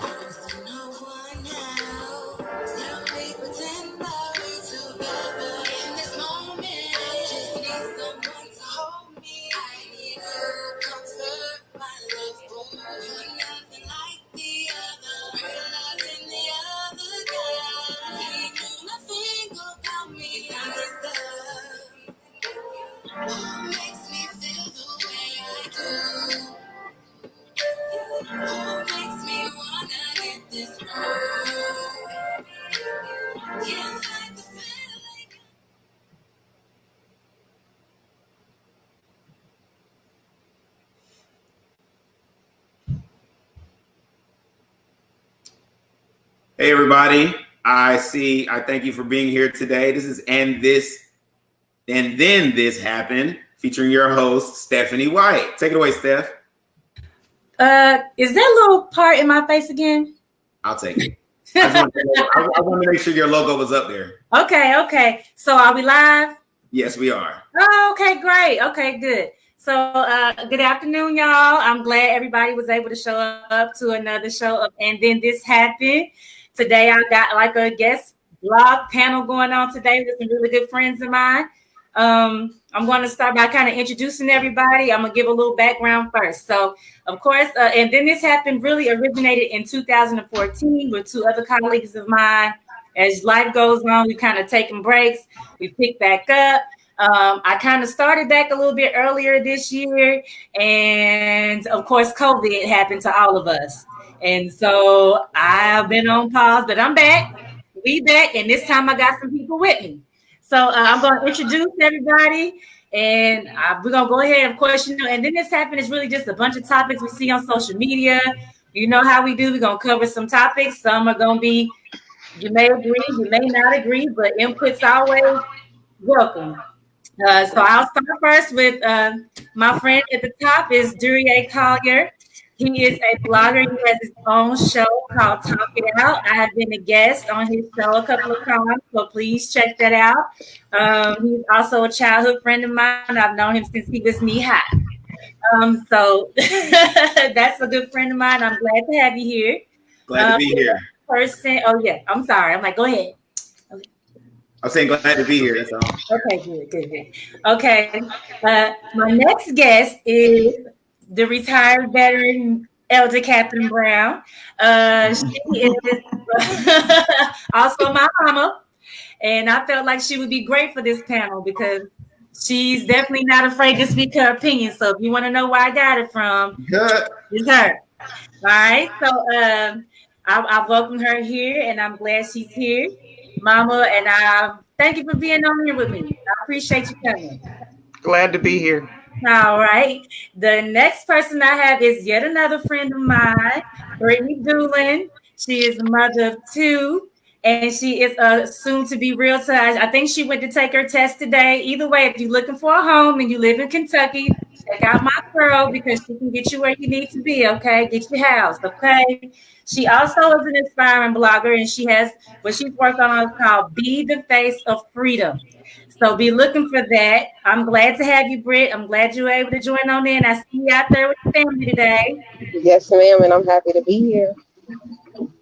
No one now. Tell me, pretend that we're together in this moment. Just need someone to hold me. I need a comfort, my love boom. You're nothing like the other. Real love in the other guy. He knew nothing about me. Found this love. Who makes me feel the way I do? Who makes me wanna hit this road? Can't fight the feeling. Hey everybody, I thank you for being here today. This is And Then This Happened, featuring your host, Stephanie White. Take it away, Steph. Is that little part in my face again? I'll take it. I want to make sure your logo was up there. Okay. So are we live? Yes, we are. Oh, okay, great. Okay, good. So good afternoon, y'all. I'm glad everybody was able to show up to another show of And Then This Happened. Today I got like a guest blog panel going on today with some really good friends of mine. I'm going to start by kind of introducing everybody. I'm going to give a little background first. So, of course, And Then This Happened really originated in 2014 with two other colleagues of mine. As life goes on, we've kind of taken breaks. We picked back up. I kind of started back a little bit earlier this year. And, of course, COVID happened to all of us. And so I've been on pause, but I'm back. We back. And this time I got some people with me. So I'm going to introduce everybody, and we're going to go ahead, of course, And Then This Happened is really just a bunch of topics we see on social media. You know how we do. We're going to cover some topics. Some are going to be, you may agree, you may not agree, but input's always welcome. So I'll start first with my friend at the top is Duryea Collier. He is a blogger. He has his own show called Talk It Out. I have been a guest on his show a couple of times, so please check that out. He's also a childhood friend of mine. I've known him since he was knee high. So that's a good friend of mine. I'm glad to have you here. Glad to be here. Oh, yeah. I'm sorry. I'm like, go ahead. I'm saying glad to be here. That's all. Okay, good. Okay. My next guest is the retired veteran Elder Catherine Brown. She is also my mama, and I felt like she would be great for this panel because she's definitely not afraid to speak her opinion. So if you want to know where I got it from, it's her. All right. So I welcome her here, and I'm glad she's here, Mama. And I thank you for being on here with me. I appreciate you coming. Glad to be here. All right. The next person I have is yet another friend of mine, Brittany Doolin. She is a mother of two, and she is a soon-to-be realtor. I think she went to take her test today. Either way, if you're looking for a home and you live in Kentucky, check out my girl because she can get you where you need to be, okay? Get your house, okay? She also is an inspiring blogger, and she has what she's working on is called Be the Face of Freedom. So be looking for that. I'm glad to have you, Britt. I'm glad you were able to join on in. I see you out there with the family today. Yes, ma'am, and I'm happy to be here.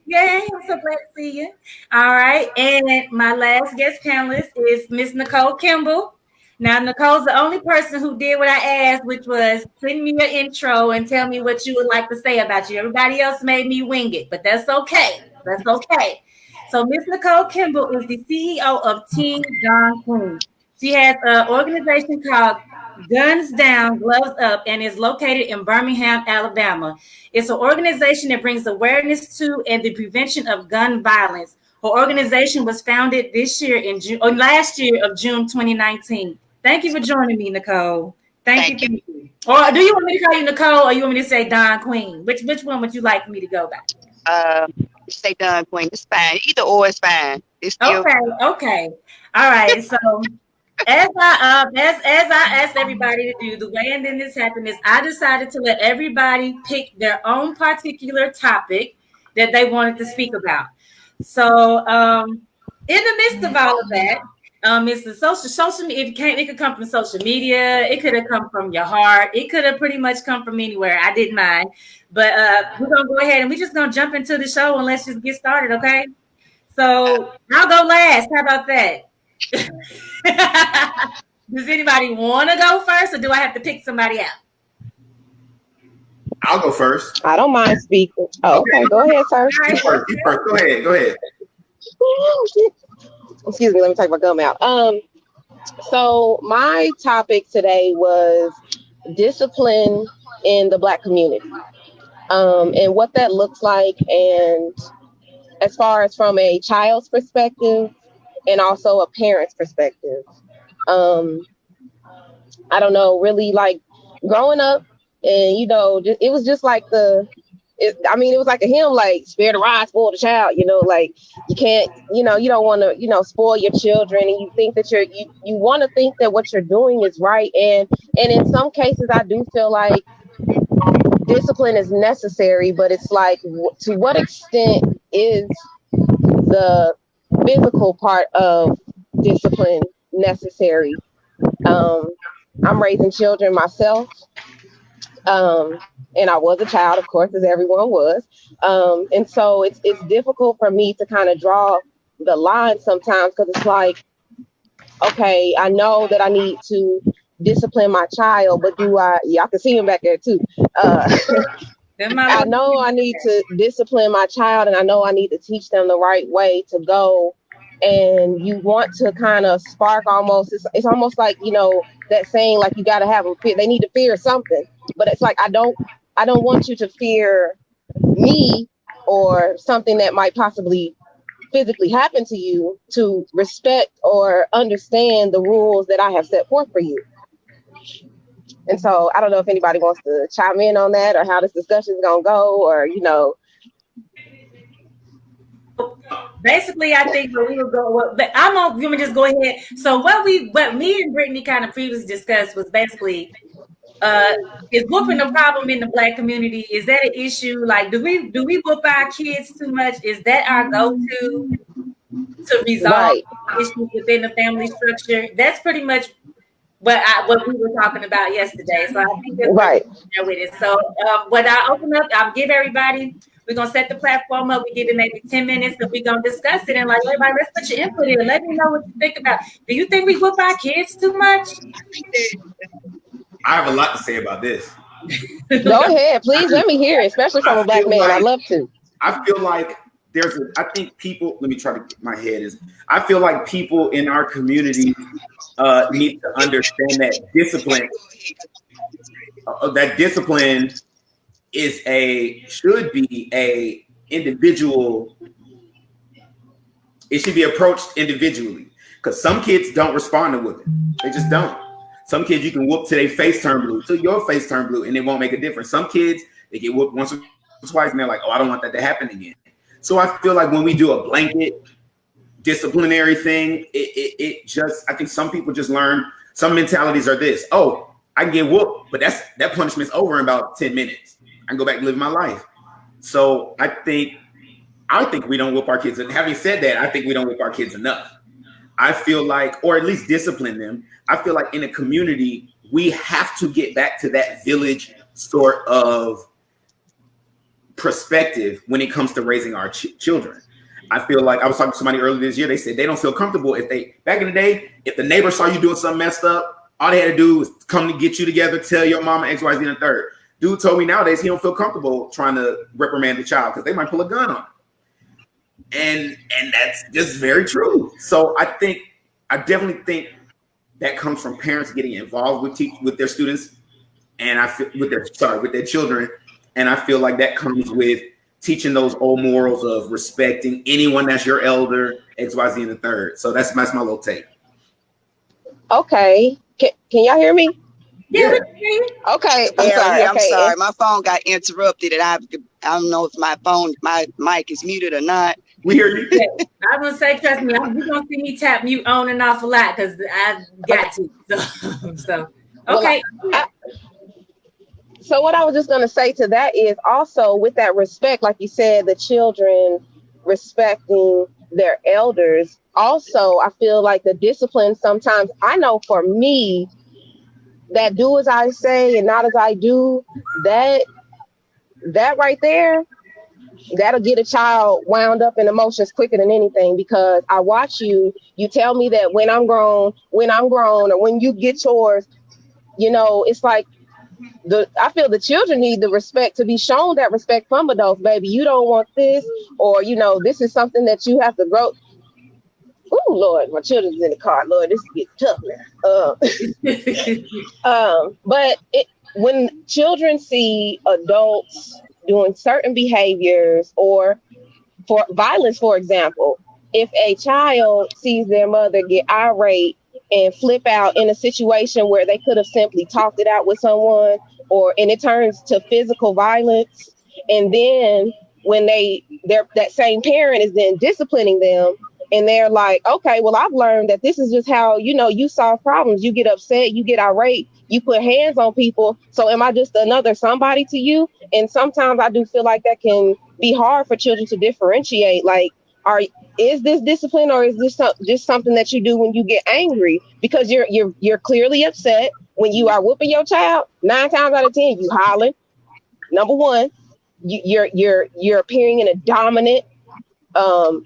Yay, I'm so glad to see you. All right. And my last guest panelist is Miss Nicole Kimball. Now, Nicole's the only person who did what I asked, which was send me your intro and tell me what you would like to say about you. Everybody else made me wing it, but that's okay. That's okay. So Miss Nicole Kimball is the CEO of Team Dawn Queen. She has an organization called Guns Down, Gloves Up, and is located in Birmingham, Alabama. It's an organization that brings awareness to and the prevention of gun violence. Her organization was founded last year of June 2019. Thank you for joining me, Nicole. Thank you. Or do you want me to call you Nicole, or you want me to say Dawn Queen? Which one would you like for me to go by? Say Dawn Queen. It's fine. Either or is fine. It's still okay. All right. So as I asked everybody to do, the way And Then This Happened is I decided to let everybody pick their own particular topic that they wanted to speak about. So in the midst of all of that, It's the social media. It could come from social media. It could have come from your heart. It could have pretty much come from anywhere. I didn't mind, but we're gonna go ahead and we're just gonna jump into the show and let's just get started, okay? So I'll go last. How about that? Does anybody want to go first, or do I have to pick somebody out? I'll go first. I don't mind speaking. Oh, okay. Go ahead, sir. You first. Go ahead. Excuse me. Let me take my gum out. So my topic today was discipline in the Black community, and what that looks like, and as far as from a child's perspective and also a parent's perspective. I don't know, really, like growing up, and it was just like it was like a hymn, like spare the rod, spoil the child. Like you can't, you don't want to, spoil your children, and you think that you want to think that what you're doing is right, and in some cases, I do feel like discipline is necessary, but it's like, to what extent is the physical part of discipline necessary? I'm raising children myself, and I was a child, of course, as everyone was, and so it's difficult for me to kind of draw the line sometimes, because it's like, okay, I know that I need to discipline my child, but y'all can see him back there too. I know I need to discipline my child, and I know I need to teach them the right way to go. And you want to kind of spark almost, it's almost like, that saying, like, you got to have them fear, they need to fear something. But it's like, I don't want you to fear me or something that might possibly physically happen to you, to respect or understand the rules that I have set forth for you. And so I don't know if anybody wants to chime in on that, or how this discussion is going to go, or, Basically, I think what we will go. But let me just go ahead. So what me and Brittany kind of previously discussed was basically, is whooping a problem in the Black community? Is that an issue? Like, do we whoop our kids too much? Is that our go-to to resolve issues within the family structure? That's pretty much what we were talking about yesterday. So I think that's right with it. So what I open up, I'll give everybody. We're going to set the platform up. We give it maybe 10 minutes, and we're going to discuss it. And like, everybody, let's put your input in. Let me know what you think about it. Do you think we whoop our kids too much? I have a lot to say about this. Go ahead. Please let me hear it, especially from a Black man. I'd love to. I feel like I think people, let me try to get my head is, I feel like people in our community need to understand that discipline, should be a individual. It should be approached individually, because some kids don't respond to whooping. They just don't. Some kids you can whoop till their face turn blue, till your face turn blue, and it won't make a difference. Some kids, they get whooped once or twice, and they're like, oh, I don't want that to happen again. So I feel like when we do a blanket disciplinary thing, I think some people just learn, some mentalities are this, oh, I can get whooped, but that punishment's over in about 10 minutes. I can go back and live my life. So I think we don't whoop our kids. And having said that, I think we don't whoop our kids enough. I feel like, or at least discipline them. I feel like in a community, we have to get back to that village sort of perspective when it comes to raising our children. I feel like, I was talking to somebody earlier this year, they said they don't feel comfortable back in the day, if the neighbor saw you doing something messed up, all they had to do was come to get you together, tell your mama X, Y, Z, and a third. Dude told me nowadays he don't feel comfortable trying to reprimand the child because they might pull a gun on him. And that's just very true. So I definitely think that comes from parents getting involved with their students, and with their children. And I feel like that comes with teaching those old morals of respecting anyone that's your elder, X, Y, Z, and the third. So that's my little take. Okay. Can y'all hear me? Yeah. Okay. I'm sorry. My phone got interrupted, and I don't know if my mic is muted or not. We hear you. I'm gonna say, trust me, you're gonna see me tap mute on and off a lot because I got to. So okay. So what I was just gonna say to that is also with that respect, like you said, the children respecting their elders. Also, I feel like the discipline sometimes, I know for me, that do as I say and not as I do, that right there, that'll get a child wound up in emotions quicker than anything, because I watch you tell me that when I'm grown, or when you get yours, it's like I feel the children need the respect, to be shown that respect from adults. Baby, you don't want this, or this is something that you have to grow. Oh Lord, my children's in the car. Lord, this is getting tough now. But when children see adults doing certain behaviors, or for violence, for example, if a child sees their mother get irate and flip out in a situation where they could have simply talked it out with someone, and it turns to physical violence, and then when that same parent is then disciplining them, and they're like, okay, well, I've learned that this is just how, you solve problems. You get upset, you get irate, you put hands on people. So am I just another somebody to you? And sometimes I do feel like that can be hard for children to differentiate. Like, is this discipline, or is this just something that you do when you get angry? Because you're clearly upset. When you are whooping your child, 9 times out of 10, you hollering. Number one, you're appearing in a dominant,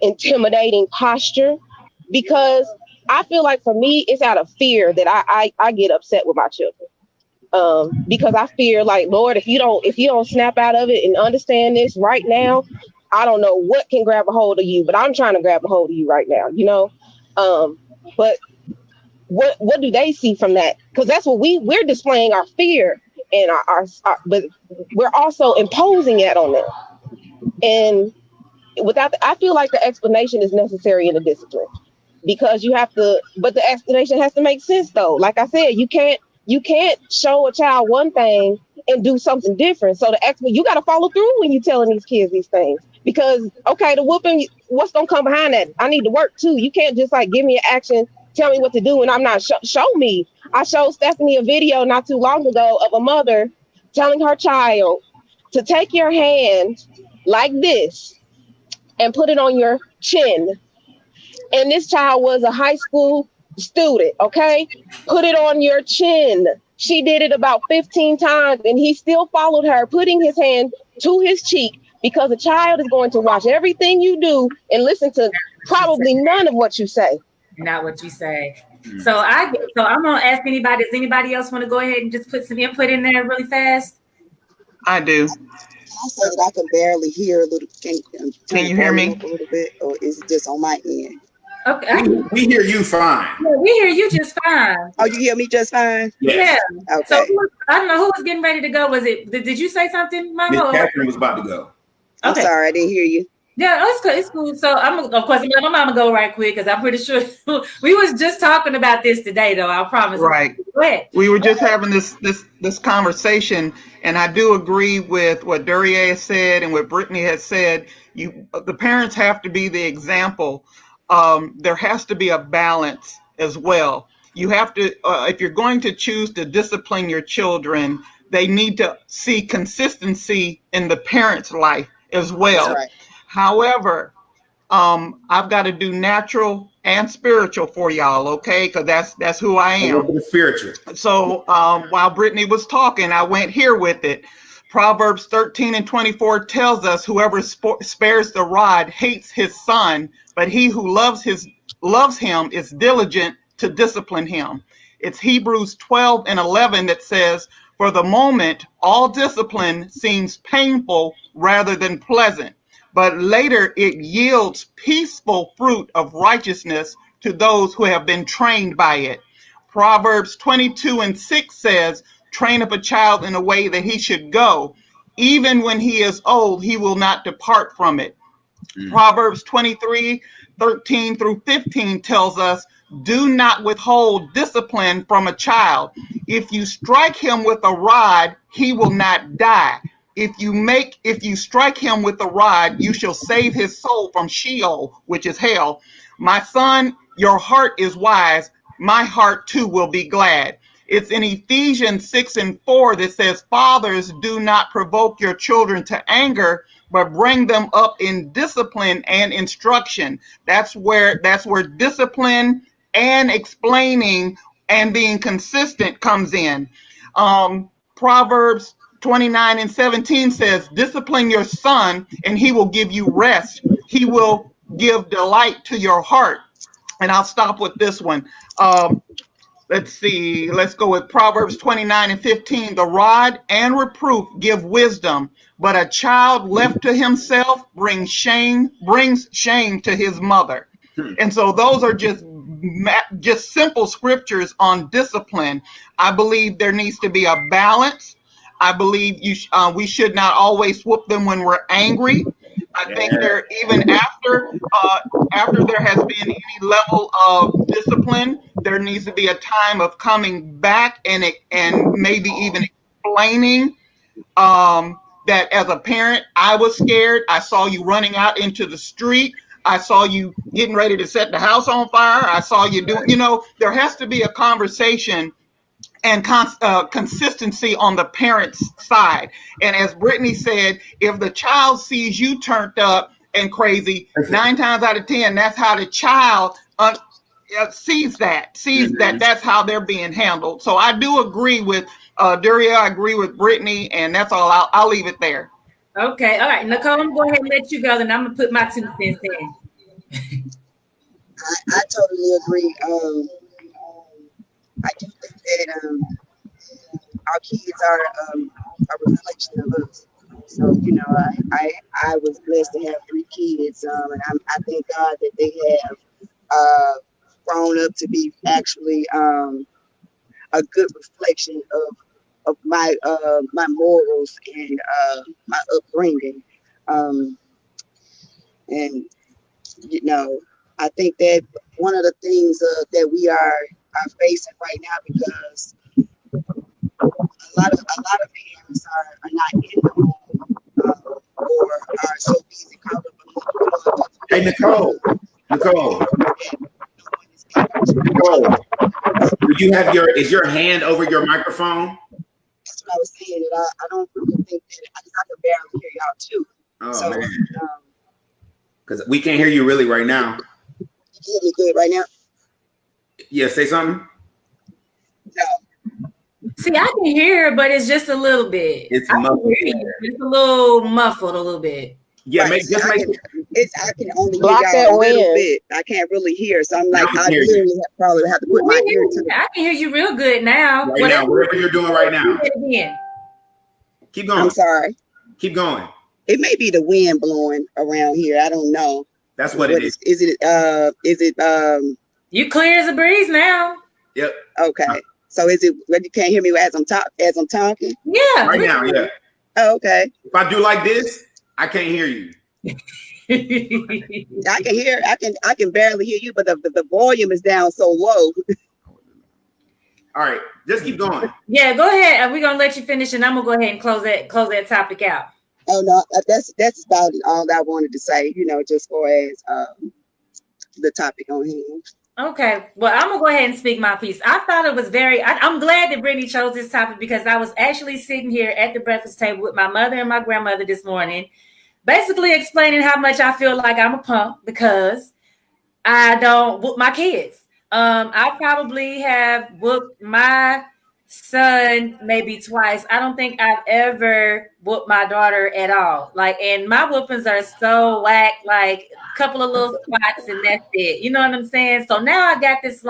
intimidating posture, because I feel like for me, it's out of fear that I get upset with my children. Because I fear, like, Lord, if you don't snap out of it and understand this right now, I don't know what can grab a hold of you, but I'm trying to grab a hold of you right now, but what do they see from that? Because that's what we're displaying, our fear, and our but we're also imposing it on them. And I feel like the explanation is necessary in the discipline, because but the explanation has to make sense though. Like I said, you can't show a child one thing and do something different. So you got to follow through when you're telling these kids these things, because okay, the whooping, what's gonna come behind that? I need to work too. You can't just like give me an action, tell me what to do, and I'm not show me. I showed Stephanie a video not too long ago of a mother telling her child to take your hand like this and put it on your chin. And this child was a high school student, okay? Put it on your chin. She did it about 15 times, and he still followed her, putting his hand to his cheek, because a child is going to watch everything you do and listen to probably none of what you say. Not what you say. So I'm gonna ask anybody. Does anybody else want to go ahead and just put some input in there really fast? I do. I said I can barely hear a little. Can you hear me? A little bit, or is it just on my end? Okay, We hear you fine. yeah, we hear you just fine. Oh, you hear me just fine? Yes. Yeah. Okay. So I don't know who was getting ready to go. Was it? Did you say something, Miss Mama? Catherine was about to go. I'm Okay. sorry, I didn't hear you. Yeah, it's cool. So of course, I'm gonna let my mama go right quick, because I'm pretty sure we was just talking about this today, though. I promise. Right. Go ahead. We were just having this conversation, and I do agree with what Duryea has said and what Brittany has said. The parents have to be the example. There has to be a balance as well. You have to, if you're going to choose to discipline your children, they need to see consistency in the parent's life as well. That's right. However, I've got to do natural and spiritual for y'all, okay? Because that's who I A am. little bit of spiritual. So while Brittany was talking, I went here with it. Proverbs 13:24 tells us, whoever spares the rod hates his son, but he who loves him is diligent to discipline him. It's Hebrews 12:11 that says, for the moment, all discipline seems painful rather than pleasant, but later it yields peaceful fruit of righteousness to those who have been trained by it. Proverbs 22:6 says, train up a child in a way that he should go. Even when he is old, he will not depart from it. Proverbs 23:13 through 15 tells us, do not withhold discipline from a child. If you strike him with a rod, he will not die. If you strike him with a rod, you shall save his soul from Sheol, which is hell. My son, your heart is wise. My heart too will be glad. It's in Ephesians 6:4 that says, fathers, do not provoke your children to anger, but bring them up in discipline and instruction. That's where discipline and explaining and being consistent comes in. Proverbs 29:17 says, discipline your son and he will give you rest. He will give delight to your heart. And I'll stop with this one. Let's see. Let's go with Proverbs 29:15. The rod and reproof give wisdom, but a child left to himself brings shame to his mother. And so those are just simple scriptures on discipline. I believe there needs to be a balance. I believe we should not always whoop them when we're angry. I think even after there has been any level of discipline, there needs to be a time of coming back and maybe even explaining that as a parent, I was scared. I saw you running out into the street. I saw you getting ready to set the house on fire. I saw you there has to be a conversation and consistency on the parent's side. And as Brittany said, if the child sees you turned up and crazy, 9 times out of 10, that's how the child sees that that's how they're being handled. So I do agree with Duria. I agree with Brittany, and that's all. I'll leave it there. Okay, all right, Nicole, I'm gonna go ahead and let you go, then I'm gonna put my 2 cents in. I totally agree. I do think that our kids are a reflection of us. So I was blessed to have 3 kids, and I thank God that they have grown up to be actually a good reflection of my morals and my upbringing. And I think that one of the things that we are facing right now, because a lot of parents are not in the home or are so busy caught up. Hey, Nicole, is your hand over your microphone? That's what I was saying. That I don't really think that I can barely hear y'all too. Oh, so, man. Because we can't hear you really right now. You can hear me good right now? Yeah, say something. No. See, I can hear, but it's just a little bit. It's muffled. It's a little muffled, a little bit. Yeah, right. I can only hear y'all a little bit. I can't really hear, so I'm like, I literally probably have to put my ear to. I can hear you real good now. Whatever you're doing right now. Keep going. I'm sorry. Keep going. It may be the wind blowing around here. I don't know. That's what it is. Is it? You clear as a breeze now. Yep. Okay. So is it? You can't hear me as I'm talking? Yeah. Right now, yeah. Oh, okay. If I do like this, I can't hear you. I can hear. I can barely hear you, but the volume is down so low. All right, just keep going. Yeah, go ahead. We're gonna let you finish, and I'm gonna go ahead and close that topic out. Oh no, that's about all I wanted to say. Just for as the topic on hand. Okay, well, I'm gonna go ahead and speak my piece. I thought it was I'm glad that Brittany chose this topic, because I was actually sitting here at the breakfast table with my mother and my grandmother this morning, basically explaining how much I feel like I'm a punk because I don't whoop my kids. I probably have whooped my son maybe twice. I don't think I've ever whooped my daughter at all. And my whoopings are so whack, like a couple of little spots and that's it. You know what I'm saying? So now I got this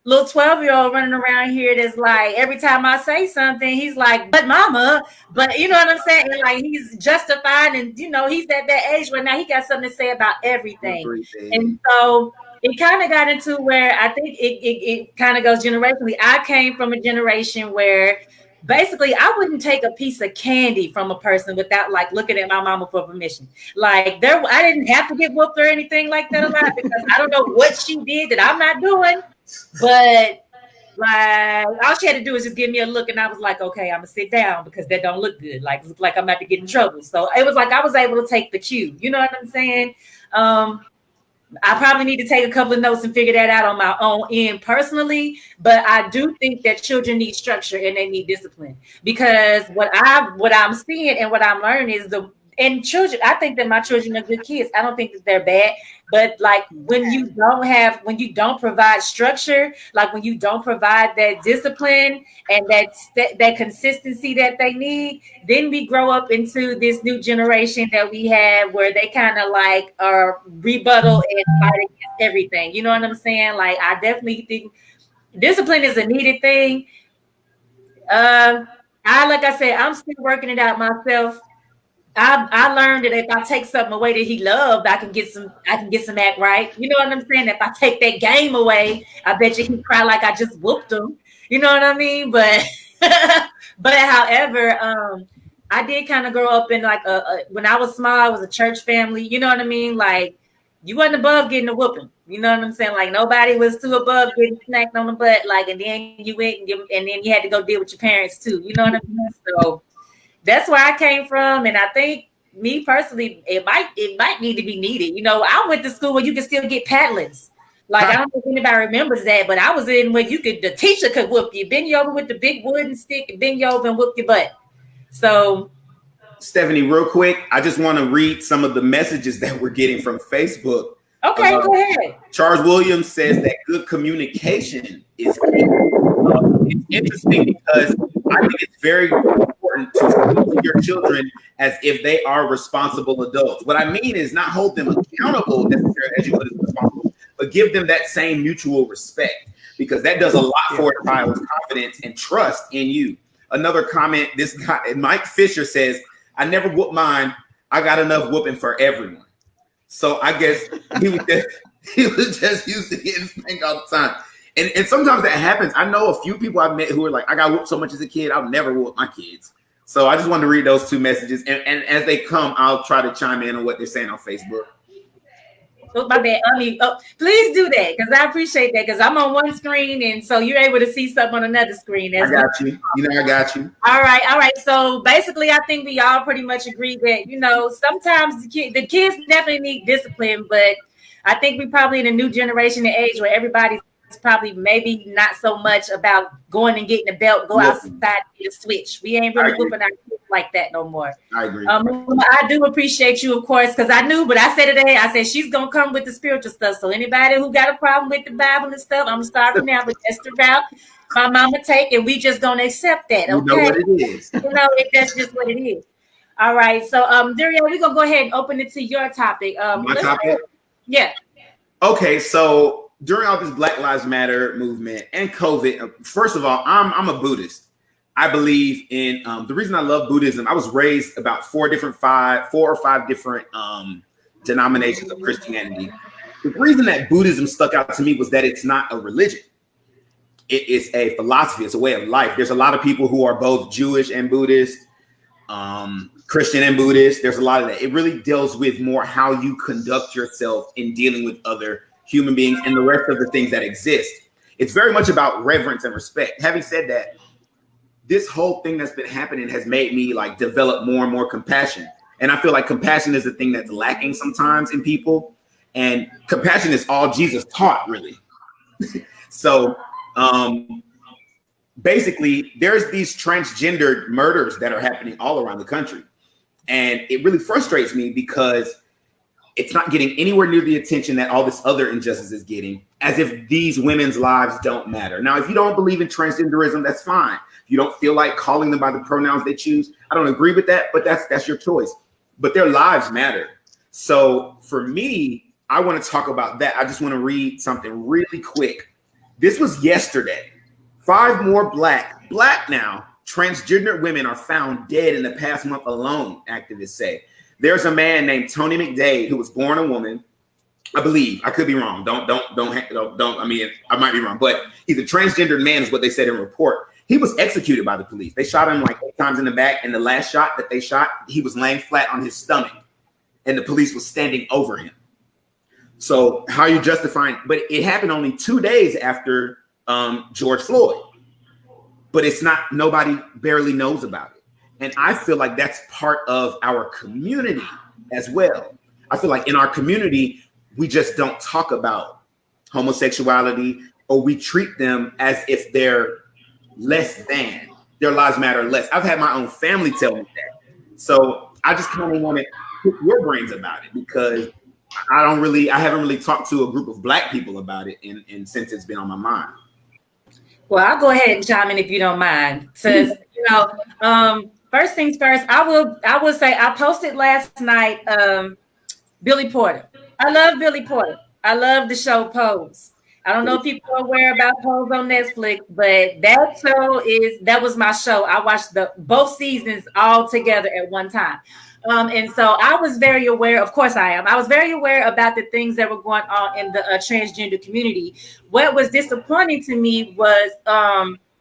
little 12-year-old running around here that's every time I say something, he's like, but mama, but you know what I'm saying? And he's justified, and he's at that age where now he got something to say about everything. And so it kind of got into where I think it kind of goes generationally. I came from a generation where basically I wouldn't take a piece of candy from a person without looking at my mama for permission. I didn't have to get whooped or anything like that a lot, because I don't know what she did that I'm not doing, but all she had to do was just give me a look, and I was like, okay, I'm gonna sit down because that don't look good. Look like I'm about to get in trouble. So it was I was able to take the cue. You know what I'm saying? I probably need to take a couple of notes and figure that out on my own end personally, but I do think that children need structure and they need discipline, because what I'm seeing and what I'm learning is and children, I think that my children are good kids. I don't think that they're bad. But like when you don't provide structure, like when you don't provide that discipline and that consistency that they need, then we grow up into this new generation that we have where they kind of like are rebuttal and fight against everything. You know what I'm saying? Like I definitely think discipline is a needed thing. Like I said, I'm still working it out myself. I learned that if I take something away that he loved, I can get some act right. You know what I'm saying? If I take that game away, I bet you he cry like I just whooped him. You know what I mean? But however, I did kind of grow up in like when I was small, I was a church family. You know what I mean? Like you wasn't above getting a whooping. You know what I'm saying? Like nobody was too above getting smacked on the butt. Like, and then you went and then you had to go deal with your parents too. You know what I mean? So that's where I came from, and I think me personally, it might need to be needed. You know, I went to school where you can still get paddlings. Like I don't know if anybody remembers that, but I was in where the teacher could whoop you, bend you over with the big wooden stick, and bend you over and whoop your butt. So, Stephanie, real quick, I just want to read some of the messages that we're getting from Facebook. Okay, go ahead. Charles Williams says that good communication is key. It's interesting because I think it's very important to speak to your children as if they are responsible adults. What I mean is not hold them accountable necessarily as you would as responsible, but give them that same mutual respect, because that does a lot for a child's confidence and trust in you. Another comment, this guy, Mike Fisher says, I never whoop mine. I got enough whooping for everyone. So I guess he was just used to getting spanked all the time. And sometimes that happens. I know a few people I've met who are like, I got whooped so much as a kid, I'll never whoop my kids. So I just wanted to read those two messages. And as they come, I'll try to chime in on what they're saying on Facebook. Oh, my bad. Please do that, because I appreciate that, because I'm on one screen, and so you're able to see something on another screen. I got you. I got you. All right. So basically, I think we all pretty much agree that, sometimes the kids definitely need discipline, but I think we probably in a new generation and age where everybody's probably maybe not so much about going and getting a belt, go outside and get a switch. We ain't really whooping our kids like that no more. I agree. I do appreciate you, of course, because I knew, but I said today, I said she's gonna come with the spiritual stuff. So anybody who got a problem with the Bible and stuff, I'm gonna start from now, but that's the route my mama take, and we just gonna accept that. Okay, you know what it is. That's just what it is. All right, so Dario, we're gonna go ahead and open it to your topic. My topic? Yeah. Okay, so during all this Black Lives Matter movement and COVID, first of all, I'm a Buddhist. I believe in the reason I love Buddhism. I was raised about four or five different denominations of Christianity. The reason that Buddhism stuck out to me was that it's not a religion. It is a philosophy. It's a way of life. There's a lot of people who are both Jewish and Buddhist, Christian and Buddhist. There's a lot of that. It really deals with more how you conduct yourself in dealing with other human beings and the rest of the things that exist. It's very much about reverence and respect. Having said that, this whole thing that's been happening has made me like develop more and more compassion. And I feel like compassion is the thing that's lacking sometimes in people. And compassion is all Jesus taught, really. So basically, there's these transgendered murders that are happening all around the country. And it really frustrates me because it's not getting anywhere near the attention that all this other injustice is getting, as if these women's lives don't matter. Now, if you don't believe in transgenderism, that's fine. If you don't feel like calling them by the pronouns they choose, I don't agree with that, but that's your choice. But their lives matter. So for me, I want to talk about that. I just want to read something really quick. This was yesterday. 5 more black now, transgender women are found dead in the past month alone, activists say. There's a man named Tony McDade who was born a woman, I believe. I could be wrong. Don't. I mean, I might be wrong, but he's a transgendered man, is what they said in the report. He was executed by the police. They shot him like 8 times in the back, and the last shot that they shot, he was laying flat on his stomach, and the police was standing over him. So how are you justifying? But it happened only 2 days after George Floyd. But it's not. Nobody barely knows about it. And I feel like that's part of our community as well. I feel like in our community, we just don't talk about homosexuality, or we treat them as if they're less than. Their lives matter less. I've had my own family tell me that. So I just kind of want to pick your brains about it because I haven't really talked to a group of Black people about it, and since it's been on my mind. Well, I'll go ahead and chime in if you don't mind. Says, first things first, I will say I posted last night Billy Porter. I love Billy Porter. I love the show Pose. I don't know if people are aware about Pose on Netflix, but that was my show. I watched both seasons all together at one time. And so I was very aware, of course I am. I was very aware about the things that were going on in the transgender community. What was disappointing to me was,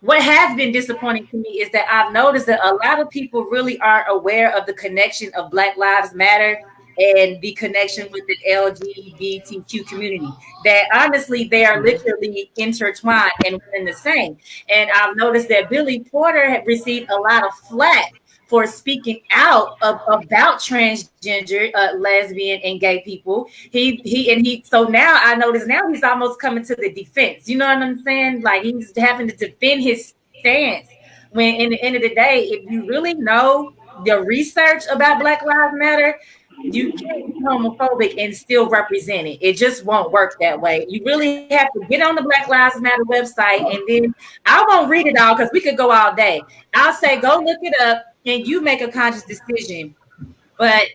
what has been disappointing to me is that I've noticed that a lot of people really aren't aware of the connection of Black Lives Matter and the connection with the LGBTQ community. That honestly, they are literally intertwined and one and the same. And I've noticed that Billy Porter had received a lot of flack for speaking out about transgender, lesbian, and gay people. So now I notice now he's almost coming to the defense. You know what I'm saying? Like he's having to defend his stance. When in the end of the day, if you really know the research about Black Lives Matter, you can't be homophobic and still represent it. It just won't work that way. You really have to get on the Black Lives Matter website, and then I won't read it all because we could go all day. I'll say go look it up and you make a conscious decision. But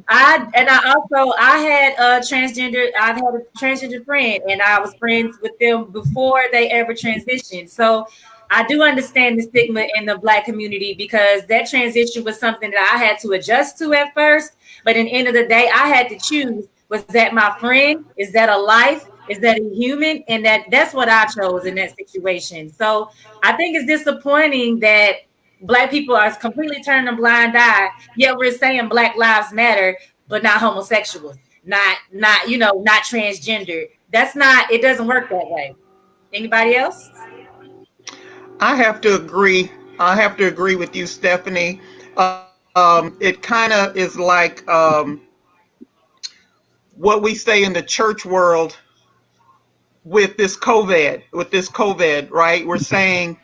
I've had a transgender friend, and I was friends with them before they ever transitioned. So I do understand the stigma in the Black community because that transition was something that I had to adjust to at first. But at the end of the day, I had to choose, was that my friend? Is that a life? Is that a human? And that's what I chose in that situation. So I think it's disappointing that Black people are completely turning a blind eye. Yet we're saying Black Lives Matter, but not homosexuals, not transgender. It doesn't work that way. Anybody else? I have to agree. With you, Stephanie. It kind of is like what we say in the church world with this COVID, right? We're saying,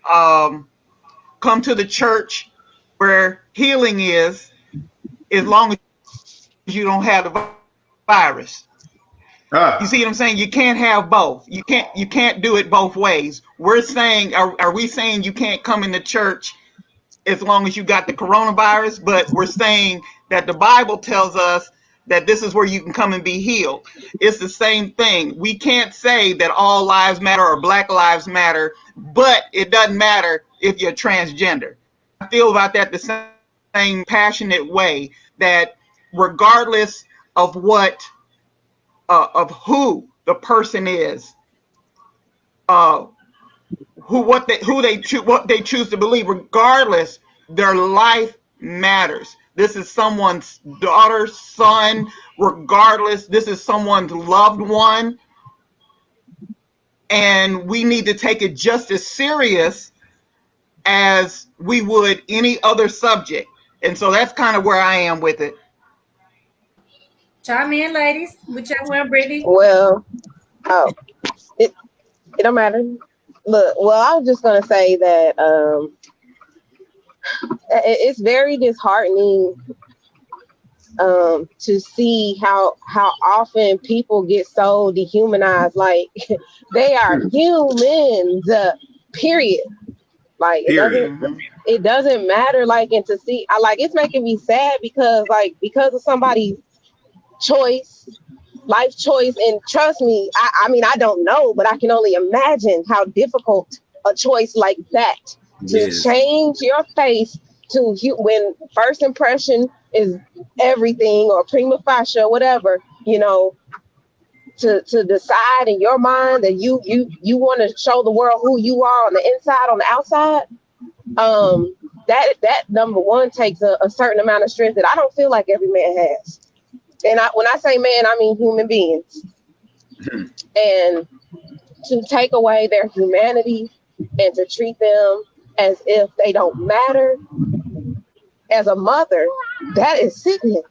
come to the church where healing is, as long as you don't have the virus. You see what I'm saying? You can't have both. You can't do it both ways. We're saying, are we saying you can't come into church as long as you got the coronavirus? But we're saying that the Bible tells us that this is where you can come and be healed. It's the same thing. We can't say that all lives matter or Black lives matter, but it doesn't matter if you're transgender. I feel about that the same passionate way, that regardless of of who the person is, what they choose to believe, regardless, their life matters. This is someone's daughter, son, regardless. This is someone's loved one. And we need to take it just as serious as we would any other subject. And so that's kind of where I am with it. Chime in, ladies. Whichever one, Brittany. Well, it don't matter. Look, well, I was just gonna say that it's very disheartening to see how often people get so dehumanized. Like they are humans, period. Like it doesn't matter. Like, and to see, it's making me sad because of somebody's life choice, and trust me, I mean I don't know, but I can only imagine how difficult a choice like that to change your face to when first impression is everything, or prima facie or whatever, to decide in your mind that you want to show the world who you are on the inside, on the outside. That number one takes a certain amount of strength that I don't feel like every man has. And when I say man, I mean human beings. And to take away their humanity and to treat them as if they don't matter, as a mother, that is sickening.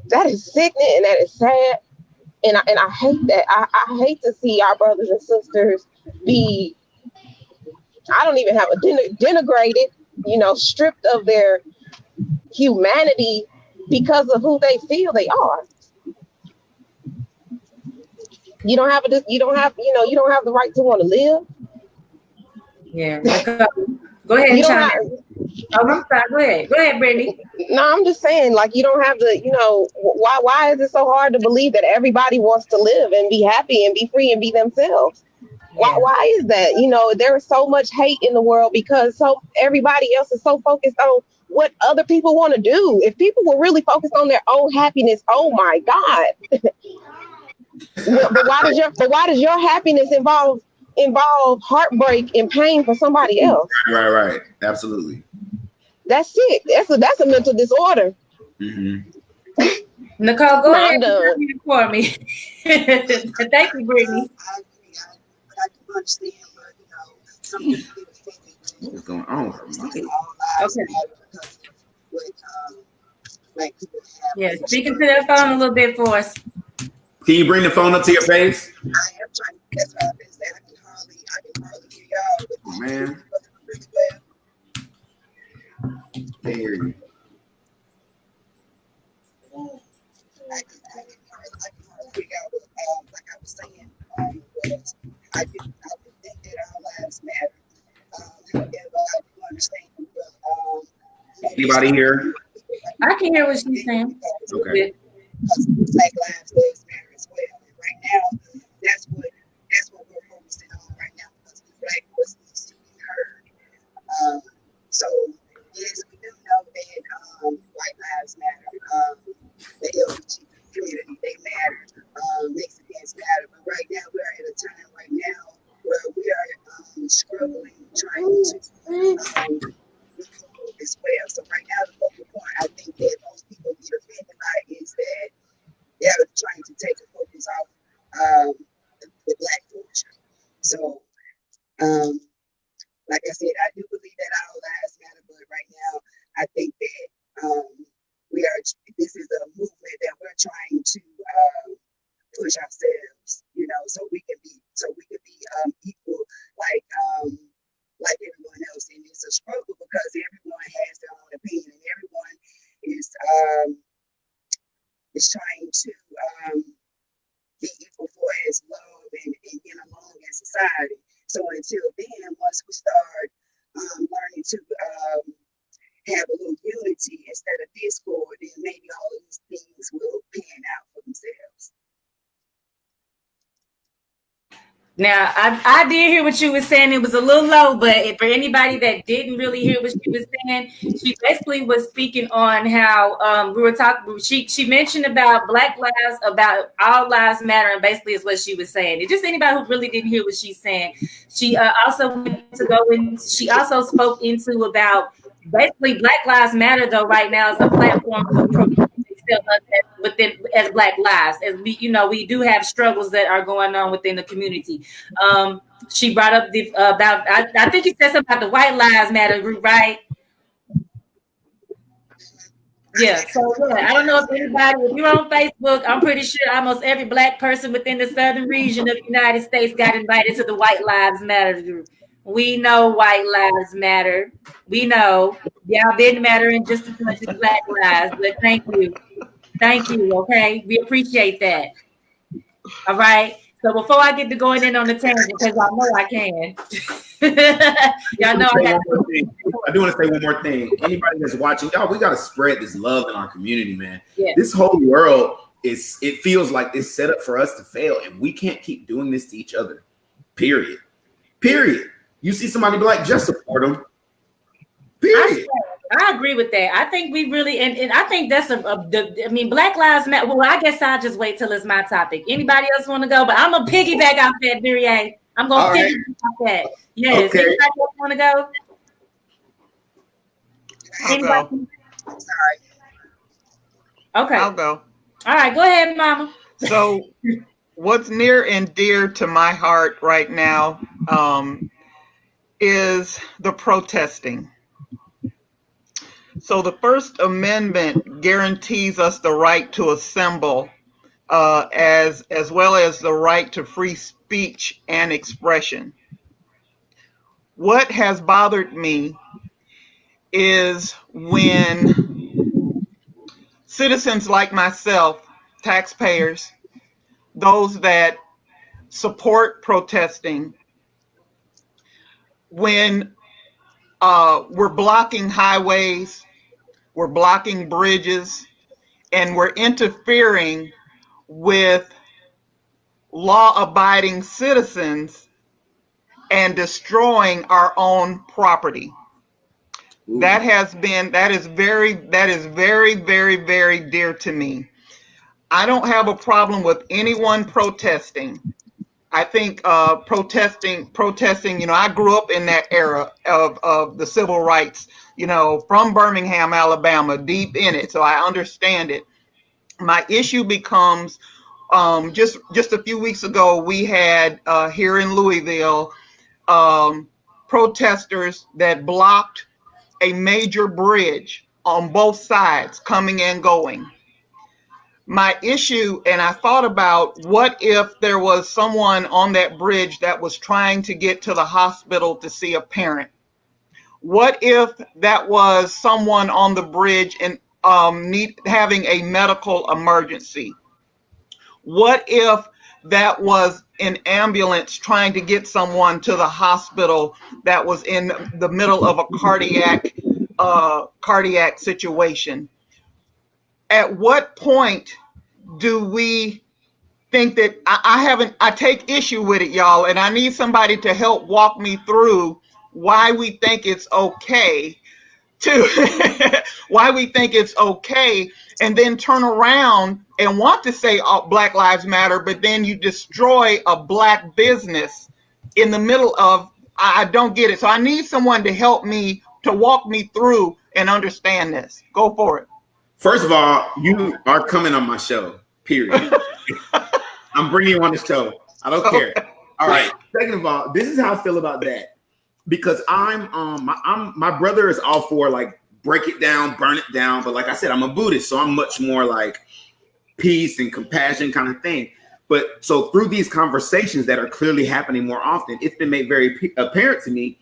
That is sickening, and that is sad. And I hate that. I hate to see our brothers and sisters be, I don't even have a denigrated, stripped of their humanity because of who they feel they are. You don't have you don't have the right to want to live. Yeah. Go ahead, You don't China. have, Oh, I'm sorry. Go ahead, Brittany. no, I'm just saying, like, you don't have the, why is it so hard to believe that everybody wants to live and be happy and be free and be themselves? Yeah. Why is that? There is so much hate in the world because everybody else is so focused on what other people want to do. If people were really focused on their own happiness, oh my God. but why does your happiness involve heartbreak and pain for somebody else? Right. Absolutely. That's sick. That's a mental disorder. Mm-hmm. Nicole, go ahead for me. Thank you, Brittany. I agree. I do understand, but some people get offended. What's going on with her mic? All lives matter because of what black people have. Yeah, speaking to that phone a little bit for us. Can you bring the phone up to your face? I am trying. That's what I've been saying. I can hardly hear y'all. Oh, man. Really well. Can't hear you. I can hardly hear y'all. But, like I was saying, I do think that our lives matter. However, I do understand. Anybody here? I can hear what she's saying. Okay. Because Black lives does matter as well. And right now, that's what we're focusing on right now because the Black voice needs to be heard. So yes, we do know that white lives matter. The LGBT community, they matter. Mexicans matter. But right now, we're at a time right now where we are struggling, trying to as well. So right now, the focal point I think that most people get offended by is that they're trying to take the focus off the Black culture. So, like I said, I do believe that our lives matter, but right now, I think that this is a movement that we're trying to push ourselves, so we can be equal, like everyone else. And it's a struggle because everyone has their own opinion, and everyone is trying to be equal for as love and get along in society. So until then, once we start learning to have a little unity instead of discord, then maybe all of these things will pan out for themselves. Now, I did hear what you were saying. It was a little low, but for anybody that didn't really hear what she was saying, she basically was speaking on how we were talking. She mentioned about Black lives, about all lives matter, and basically is what she was saying. It's just anybody who really didn't hear what she's saying. She also went to go in. She also spoke into about basically Black Lives Matter, though right now is a platform for promoting us as Black lives, as we do have struggles that are going on within the community. She brought up about I think you said something about the White Lives Matter group, right? Yeah. So yeah, I don't know if you're on Facebook, I'm pretty sure almost every Black person within the southern region of the United States got invited to the White Lives Matter group. We know White Lives Matter. We know y'all didn't matter in just as much as Black lives, but thank you. Thank you. Okay. We appreciate that. All right. So before I get to going in on the tangent, because I know I can. Y'all know I do want to say one more thing. Anybody that's watching, y'all, we got to spread this love in our community, man. Yeah. This whole world it feels like it's set up for us to fail, and we can't keep doing this to each other. Period. You see somebody Black, just support them. Period. I agree with that. I think we really, and I think that's Black Lives Matter. Well, I guess I'll just wait till it's my topic. Anybody else want to go? But I'm going to piggyback off that, Duryea. I'm going to piggyback off that. Yes. Okay. Anybody else want to go? Anybody? I'm sorry. Okay. I'll go. All right. Go ahead, Mama. So what's near and dear to my heart right now is the protesting. So the First Amendment guarantees us the right to assemble, as well as the right to free speech and expression. What has bothered me is when citizens like myself, taxpayers, those that support protesting, when we're blocking highways, we're blocking bridges, and we're interfering with law-abiding citizens and destroying our own property. Ooh. That is very, very dear to me. I don't have a problem with anyone protesting. I think protesting, I grew up in that era of the civil rights, from Birmingham, Alabama, deep in it. So I understand it. My issue becomes, just a few weeks ago, we had here in Louisville, protesters that blocked a major bridge on both sides, coming and going. My issue, and I thought about, what if there was someone on that bridge that was trying to get to the hospital to see a parent? What if that was someone on the bridge and having a medical emergency? What if that was an ambulance trying to get someone to the hospital that was in the middle of a cardiac situation? At what point do we think that I take issue with it, y'all, and I need somebody to help walk me through why we think it's okay and then turn around and want to say Black Lives Matter, but then you destroy a Black business in the middle of, I don't get it. So I need someone to help me, to walk me through and understand this. Go for it. First of all, you are coming on my show, period. I'm bringing you on the show. I don't care. All right. Second of all, this is how I feel about that. Because my brother is all for like break it down, burn it down. But like I said, I'm a Buddhist, so I'm much more like peace and compassion kind of thing. But so through these conversations that are clearly happening more often, it's been made very apparent to me,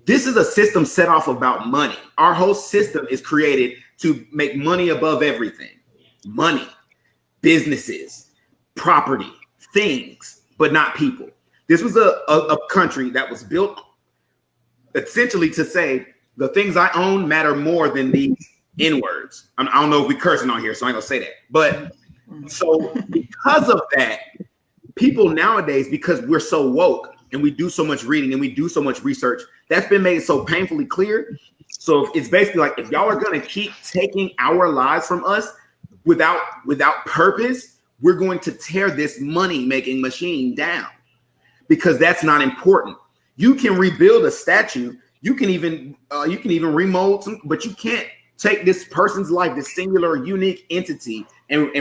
this is a system set off about money. Our whole system is created to make money above everything. Money, businesses, property, things, but not people. This was a country that was built essentially to say the things I own matter more than these N-words. I don't know if we cursing on here, so I ain't gonna say that. But so because of that, people nowadays, because we're so woke and we do so much reading and we do so much research, that's been made so painfully clear. So it's basically like, if y'all are gonna keep taking our lives from us without purpose, we're going to tear this money-making machine down, because that's not important. You can rebuild a statue, you can even remold some, but you can't take this person's life, this singular, unique entity, and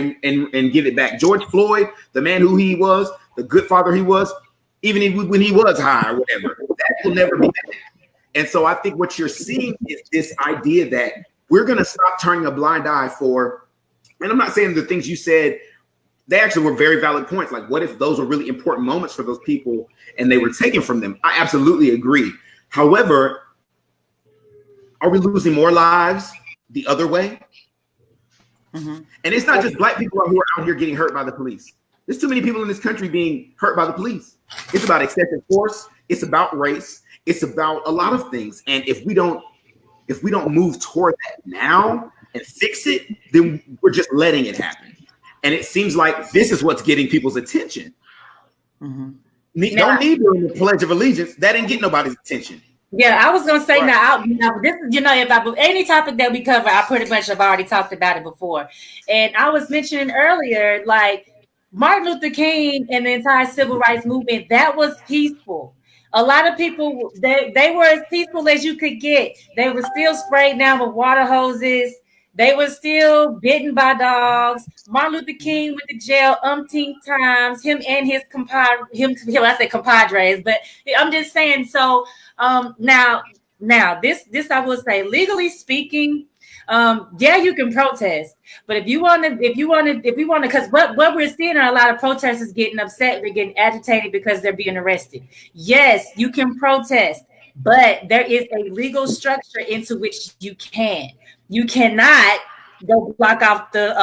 give it back. George Floyd, the man who he was, the good father he was, even when he was high or whatever, that will never be back. And so I think what you're seeing is this idea that we're going to stop turning a blind eye for, and I'm not saying the things you said, they actually were very valid points. Like, what if those were really important moments for those people and they were taken from them? I absolutely agree. However, are we losing more lives the other way? Mm-hmm. And it's not just Black people who are out here getting hurt by the police. There's too many people in this country being hurt by the police. It's about excessive force. It's about race. It's about a lot of things. And if we don't move toward that now and fix it, then we're just letting it happen. And it seems like this is what's getting people's attention. Mm-hmm. Don't need doing the Pledge of Allegiance. That didn't get nobody's attention. Yeah, I was gonna say this is, if any topic that we cover, I pretty much have already talked about it before. And I was mentioning earlier, like Martin Luther King and the entire civil rights movement, that was peaceful. A lot of people, they were as peaceful as you could get. They were still sprayed down with water hoses. They were still bitten by dogs. Martin Luther King went to jail umpteen times. Him and his I say compadres, but I'm just saying. So now this I will say, legally speaking, yeah, you can protest, but if we want to, because what we're seeing are a lot of protesters getting upset, they're getting agitated because they're being arrested. Yes, you can protest, but there is a legal structure into which you cannot go block off the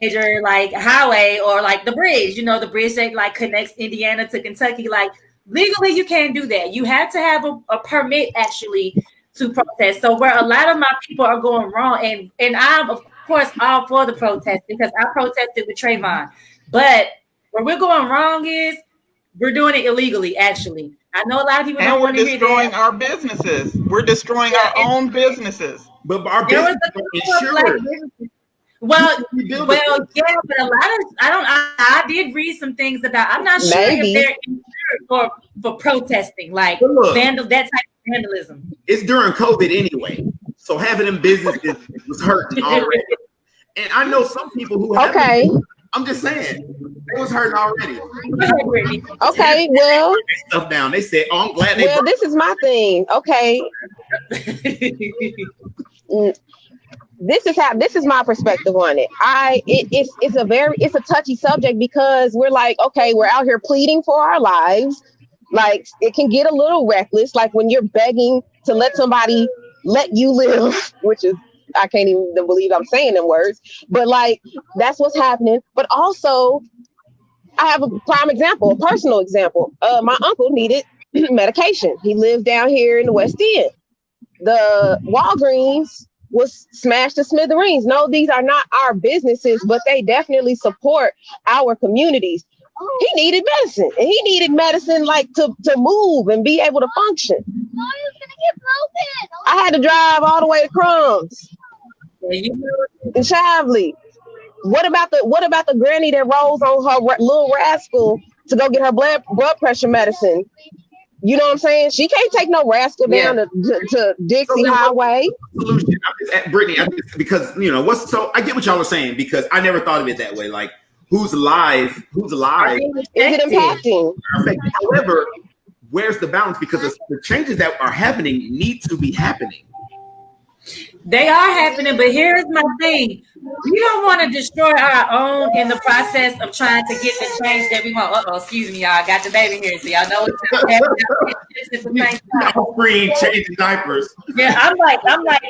major like highway or like the bridge, the bridge that like connects Indiana to Kentucky. Like legally, you can't do that. You have to have a permit actually to protest. So where a lot of my people are going wrong, and I'm of course all for the protest because I protested with Trayvon, but where we're going wrong is we're doing it illegally. Actually, I know a lot of people don't want to hear that. We're destroying our businesses. We're destroying our own businesses. But our business insured. Well, yeah, but a lot of I did read some things about. I'm not sure if they're insured for protesting, like that type of vandalism. It's during COVID anyway, so having them businesses was hurting already. And I know some people who have. Okay. I'm just saying, it was hurting already. Okay, well, stuff down. They said, "Oh, I'm glad they." Well, this is my thing. Okay. This is my perspective on it. It's a touchy subject because we're like, okay, we're out here pleading for our lives. Like it can get a little reckless, like when you're begging to let somebody let you live, which is I can't even believe I'm saying them words, but like that's what's happening. But also, I have a prime example, a personal example. My uncle needed medication. He lived down here in the West End. The Walgreens was smashed to smithereens. No, these are not our businesses, but they definitely support our communities. He needed medicine, and he needed medicine like to move and be able to function. I had to drive all the way to Crumbs in Shively. What about the granny that rolls on her little rascal to go get her blood pressure medicine? You know what I'm saying? She can't take no rascal down to Dixie Highway. Solution, Brittany, because I get what y'all are saying because I never thought of it that way. Like, who's alive? Is it impacting? However, where's the balance? Because the changes that are happening need to be happening. They are happening, but here's my thing. We don't want to destroy our own in the process of trying to get the change that we want. Excuse me, y'all. I got the baby here, so y'all know it's free changing diapers. Yeah, I'm like,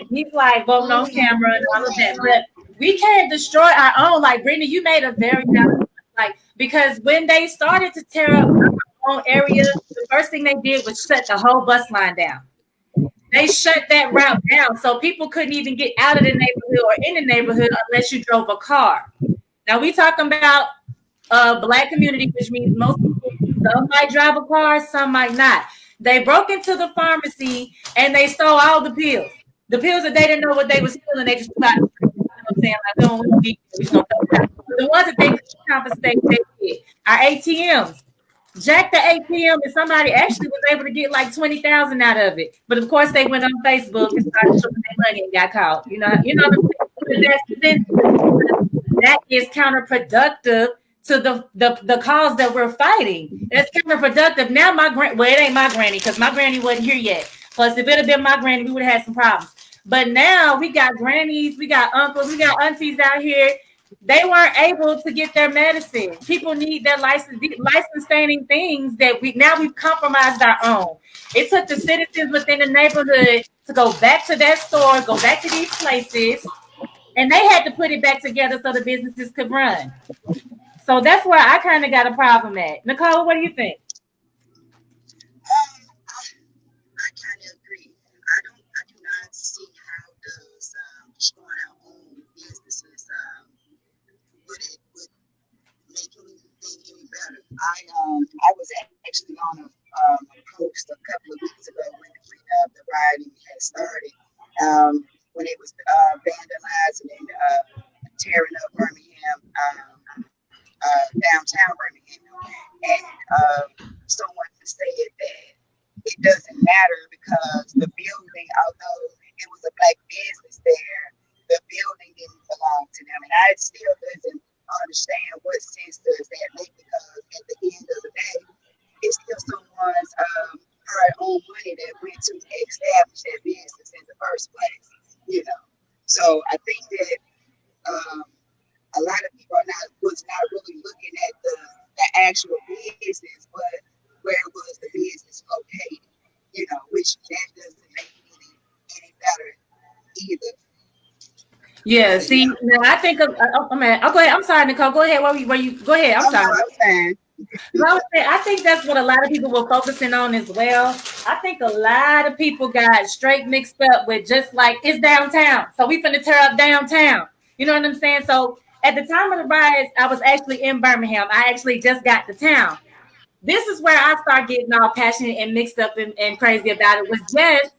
he's like voting on camera and all of that, but we can't destroy our own. Like Brittany, you made a very valid point, because when they started to tear up our own area, the first thing they did was shut the whole bus line down. They shut that route down, so people couldn't even get out of the neighborhood or in the neighborhood unless you drove a car. Now we talking about Black community, which means most people, some might drive a car, some might not. They broke into the pharmacy and they stole all the pills. The pills that they didn't know what they were stealing, they just got. You know what I'm saying? Like, the ones that they could compensate, they did. Our ATMs. Jack the ATM, and somebody actually was able to get like 20,000 out of it. But of course, they went on Facebook and started showing their money and got caught. That is counterproductive to the cause that we're fighting. That's counterproductive. Now it ain't my granny because my granny wasn't here yet. Plus, if it had been my granny, we would have had some problems. But now we got grannies, we got uncles, we got aunties out here. They weren't able to get their medicine. People need their license-staining things that we've compromised our own. It took the citizens within the neighborhood to go back to that store, go back to these places, and they had to put it back together so the businesses could run. So that's where I kind of got a problem at. Nicole, what do you think? I kind of agree. I do not see how does destroying our own businesses would make anything any better. I was actually on a post a couple of weeks ago when the rioting had started, when it was vandalizing and tearing up Birmingham, downtown Birmingham, and someone said that it doesn't matter because the building, although it was a Black business there, the building didn't belong to them. And I still doesn't understand what sense does that make, because at the end of the day, it's still someone's hard-earned money that went to establish that business in the first place, So I think that a lot of people was not really looking at the actual business, but where was the business located, which that doesn't make it any better either. Yeah, see, now I think of, oh man, oh, go ahead. I'm sorry, Nicole. Go ahead. Where you go ahead. I'm sorry. I'm saying. I think that's what a lot of people were focusing on as well. I think a lot of people got straight mixed up with just like it's downtown. So we finna tear up downtown. You know what I'm saying? So at the time of the riots, I was actually in Birmingham. I actually just got to town. This is where I start getting all passionate and mixed up and crazy about it. Was just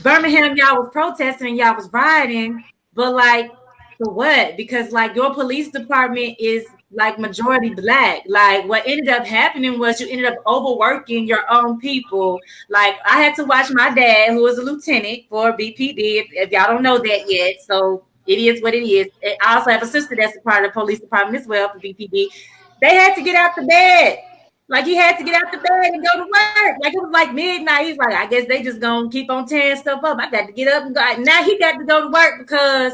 Birmingham, y'all was protesting and y'all was rioting, but like for what? Because like your police department is like majority black. Like what ended up happening was you ended up overworking your own people. Like I had to watch my dad, who was a lieutenant for BPD, if y'all don't know that yet. So it is what it is. I also have a sister that's a part of the police department as well for BPD. They had to get out the bed. Like he had to get out the bed and go to work. Like it was like midnight. He's like, I guess they just gonna keep on tearing stuff up. I got to get up and go. Now he got to go to work because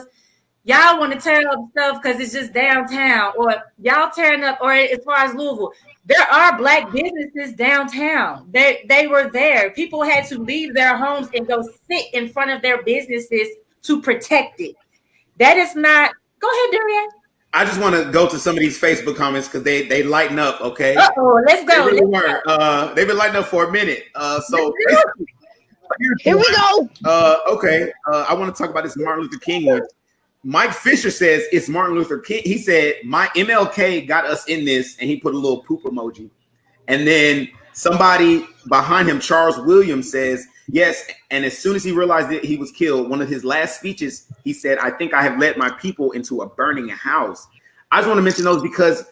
y'all want to tear up stuff because it's just downtown, or y'all tearing up, or as far as Louisville, there are black businesses downtown. They were there. People had to leave their homes and go sit in front of their businesses to protect it. That is not. Go ahead, Durian. I just want to go to some of these Facebook comments because they lighten up. Okay. Oh, let's go. They really weren't. They've been lighting up for a minute. So Here we go. Okay. I want to talk about this Martin Luther King one. Mike Fisher says it's Martin Luther King. He said my MLK got us in this, and he put a little poop emoji. And then somebody behind him, Charles Williams, says yes. And as soon as he realized that he was killed, one of his last speeches, he said, "I think I have led my people into a burning house." I just want to mention those because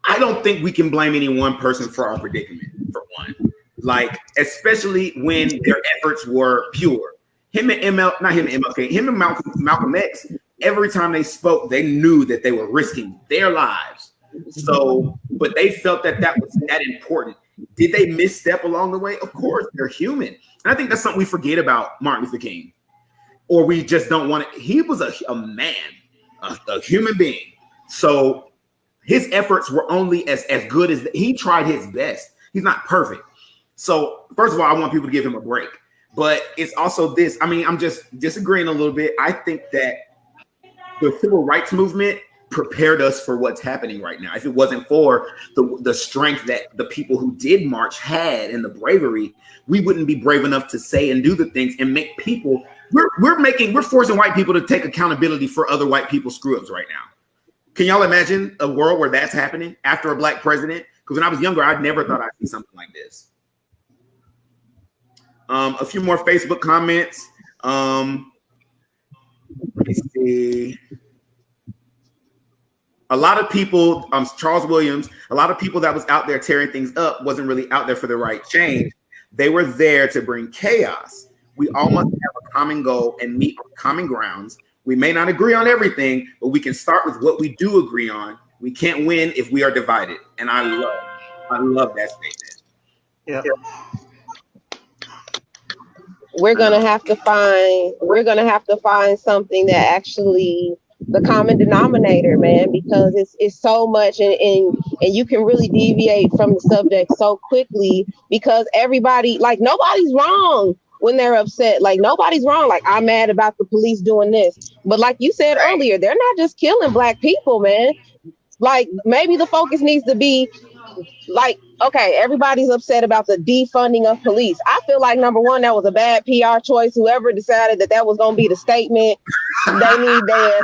I don't think we can blame any one person for our predicament. For one, like especially when their efforts were pure. Him and Malcolm X. Every time they spoke, they knew that they were risking their lives. So, but they felt that was that important. Did they misstep along the way? Of course, they're human. And I think that's something we forget about Martin Luther King. Or we just don't want it. He was a man, a human being. So his efforts were only as good as he tried his best. He's not perfect. So first of all, I want people to give him a break. But it's also this. I mean, I'm just disagreeing a little bit. I think that the civil rights movement prepared us for what's happening right now. If it wasn't for the strength that the people who did march had and the bravery, we wouldn't be brave enough to say and do the things and make people. We're forcing white people to take accountability for other white people's screw ups right now. Can y'all imagine a world where that's happening after a black president? Because when I was younger, I never thought I'd see something like this. A few more Facebook comments. Let me see. A lot of people, Charles Williams, a lot of people that was out there tearing things up wasn't really out there for the right change. They were there to bring chaos. We all must have a common goal and meet on common grounds. We may not agree on everything, but we can start with what we do agree on. We can't win if we are divided. And I love that statement. Yeah. We're gonna have to find something that actually the common denominator, man, because it's so much and you can really deviate from the subject so quickly because everybody, like, nobody's wrong when they're upset. Like, nobody's wrong. Like, I'm mad about the police doing this. But like you said earlier, they're not just killing black people, man. Like, maybe the focus needs to be like, okay, everybody's upset about the defunding of police. I feel like, number one, that was a bad PR choice. Whoever decided that was going to be the statement, they need their,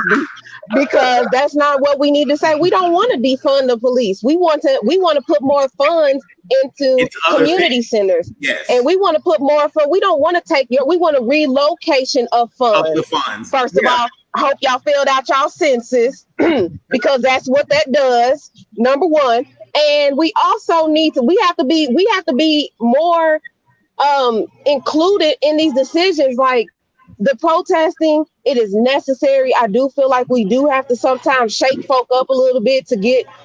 because that's not what we need to say. We don't want to defund the police. We want to put more funds into community centers. Yes. And we want to put more for, we don't want to we want a relocation of funds. Of the funds. First of all, I hope y'all filled out y'all census because that's what that does. Number one. And we also we have to be more included in these decisions. Like the protesting, it is necessary. I do feel like we do have to sometimes shake folk up a little bit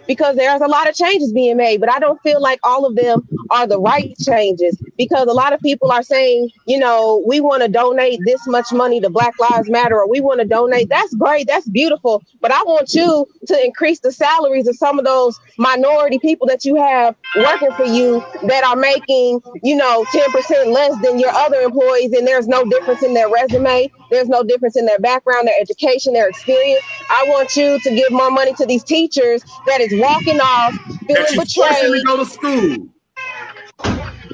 because there's a lot of changes being made, but I don't feel like all of them are the right changes because a lot of people are saying, we want to donate this much money to Black Lives Matter, or we want to donate. That's great. That's beautiful. But I want you to increase the salaries of some of those minority people that you have working for you that are making, 10% less than your other employees, and there's no difference in their resume. There's no difference in their background, their education, their experience. I want you to give more money to these teachers that is walking off, That feeling you force them to betrayed, go to school.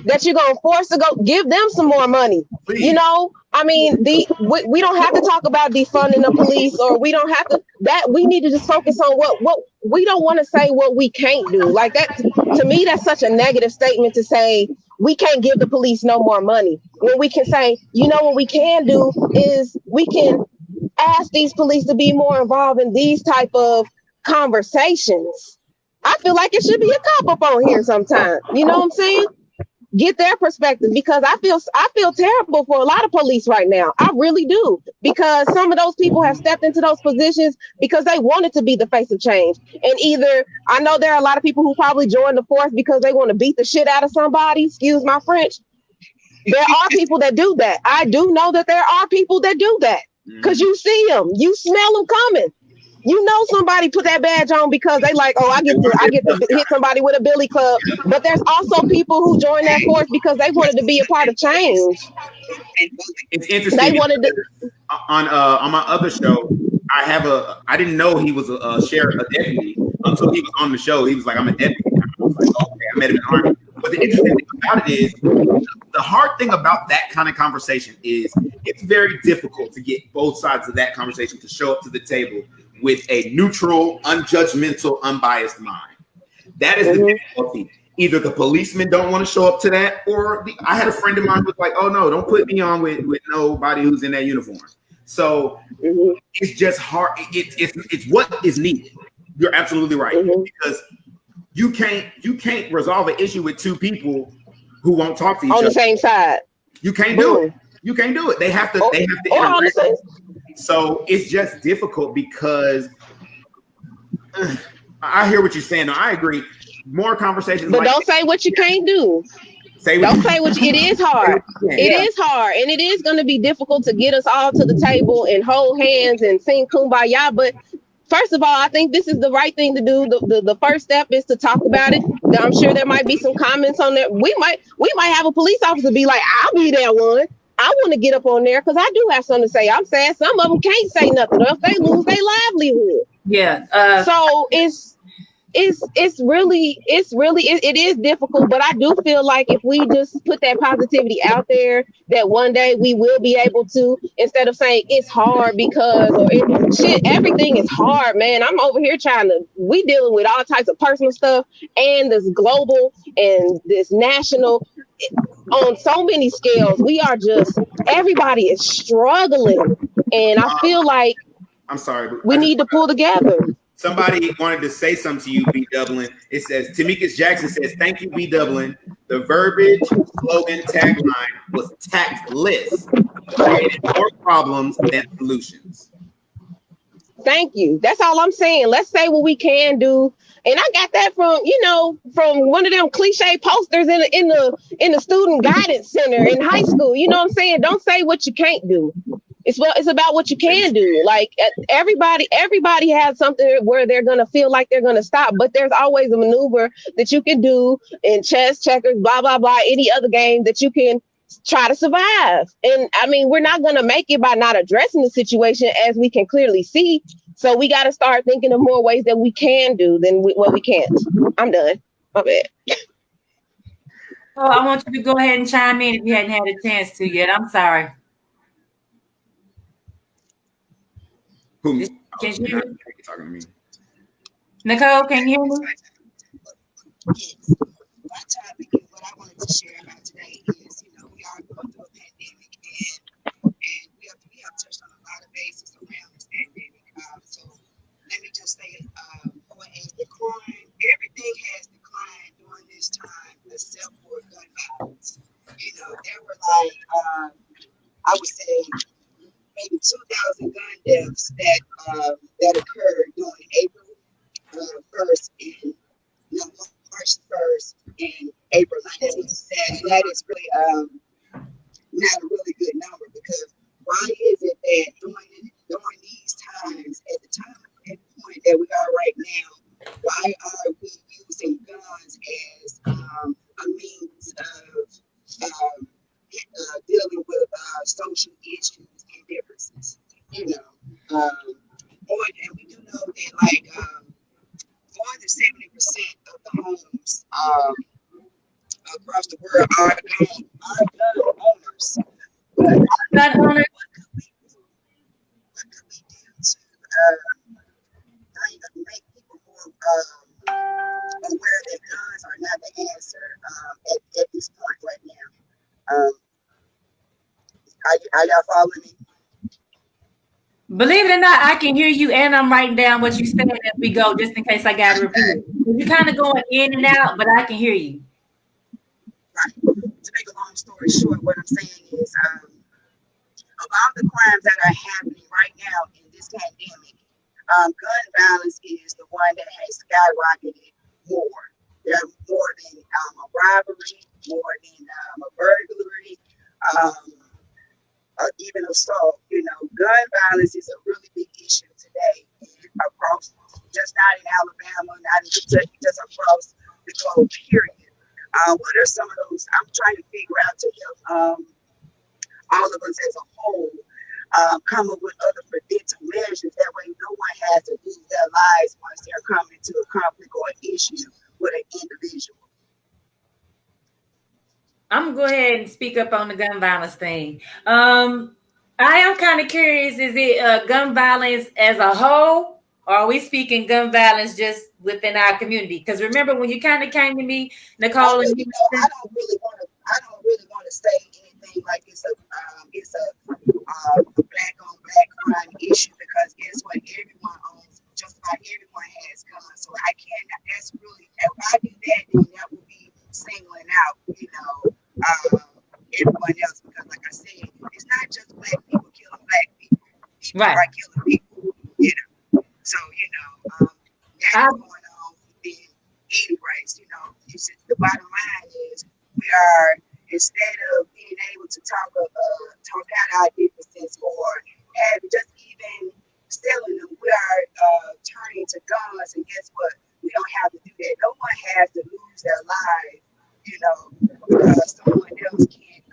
that you're going to force to go give them some more money. Please. You know, I mean, we don't have to talk about defunding the police, or we don't have to, that we need to just focus on what we don't want to say what we can't do. Like that, to me, that's such a negative statement to say we can't give the police no more money. When we can say, you know, what we can do is we can ask these police to be more involved in these type of conversations. I feel like it should be a cop up on here sometime. You know what I'm saying? Get their perspective, because I feel terrible for a lot of police right now. I really do, because some of those people have stepped into those positions because they wanted to be the face of change. And either, I know there are a lot of people who probably joined the force because they want to beat the shit out of somebody, excuse my French. There are people that do that. I do know that there are people that do that, because you see them, you smell them coming. You know somebody put that badge on because they like, oh, I get to hit somebody with a billy club. But there's also people who join that force because they wanted to be a part of change. It's interesting. They wanted to. On my other show, I didn't know he was a sheriff, a deputy, until he was on the show. He was like, I'm a deputy. I was like, okay, I met him in the Army. But the interesting thing about it is, the hard thing about that kind of conversation is it's very difficult to get both sides of that conversation to show up to the table with a neutral, unjudgmental, unbiased mind. That is the difficulty. Either the policemen don't want to show up to that, or I had a friend of mine who was like, oh no, don't put me on with nobody who's in that uniform. So it's just hard. It's what is needed. You're absolutely right. Because you can't resolve an issue with two people who won't talk to each other on the same side. You can't do it. You can't do it. They have to interact. So it's just difficult because I hear what you're saying. I agree. More conversations. But don't say what you can't do. It is hard. It is hard. And it is going to be difficult to get us all to the table and hold hands and sing Kumbaya. But first of all, I think this is the right thing to do. The first step is to talk about it. I'm sure there might be some comments on that. We might have a police officer be like, I'll be that one. I want to get up on there because I do have something to say. I'm saying some of them can't say nothing, or if they lose their livelihood. Yeah. So it is difficult, but I do feel like if we just put that positivity out there, that one day we will be able to, instead of saying it's hard because, or everything is hard, man. I'm over here we dealing with all types of personal stuff and this global and this national. On so many scales, everybody is struggling, and I feel like I'm sorry, we need to pull together. Somebody wanted to say something to you, B. Dublin. It says, Tamika Jackson says, thank you, B. Dublin. The verbiage, slogan, tagline was tactless, created more problems than solutions. Thank you. That's all I'm saying. Let's say what we can do. And I got that from one of them cliche posters in the student guidance center in high school. You know what I'm saying? Don't say what you can't do. It's about what you can do. Like everybody has something where they're gonna feel like they're gonna stop, but there's always a maneuver that you can do in chess, checkers, blah blah blah, any other game that you can try to survive. And I mean, we're not gonna make it by not addressing the situation, as we can clearly see. So we got to start thinking of more ways that we can do than what we can't. I'm done. My bad. Oh, I want you to go ahead and chime in if you hadn't had a chance to yet. I'm sorry. Who? Can you hear me? Talking to me. Nicole, can you hear me? Yes. My topic and what I wanted to share about today is, we are going through a pandemic, and we have touched on a lot of bases around this pandemic. So let me just say, what has declined? Everything has declined during this time, except for gun violence. There were I would say, maybe 2,000 gun deaths that occurred during April 1st and March 1st and April 19th. That is really not a really good number, because why is it that during these times, at the point that we are right now, why are we using guns as a means of dealing with social issues and differences? across the world are gun owners. But Gun owners. what could we do to make people more aware that guns are not the answer at this point right now? Are y'all following me? Believe it or not, I can hear you, and I'm writing down what you said as we go, just in case I got to repeat it. You're kind of going in and out, but I can hear you. Right. To make a long story short, what I'm saying is, of all the crimes that are happening right now in this pandemic, gun violence is the one that has skyrocketed more. There's more than a robbery, more than a burglary, even assault. You know, gun violence is a really big issue today across, just not in Alabama, not in Kentucky, just across the globe, period. What are some of those? I'm trying to figure out to help all of us as a whole come up with other preventive measures. That way, no one has to lose their lives once they're coming into a conflict or an issue with an individual. I'm gonna go ahead and speak up on the gun violence thing. I am kind of curious: is it gun violence as a whole, or are we speaking gun violence just within our community? Because remember when you kind of came to me, Nicole, I don't really want to say anything like it's a black on black crime issue, because guess what? Everyone owns, just about everyone has guns. So I can't. That's really, if I do that, then that would be singling out, everyone else, because like I said, it's not just black people killing black people. People Right. are killing people, So, that's going on within any race, It's just, the bottom line is we are, instead of being able to talk out our differences or just even selling them, we are turning to guns, and guess what? We don't have to do that. No one has to lose their life, because someone else can't,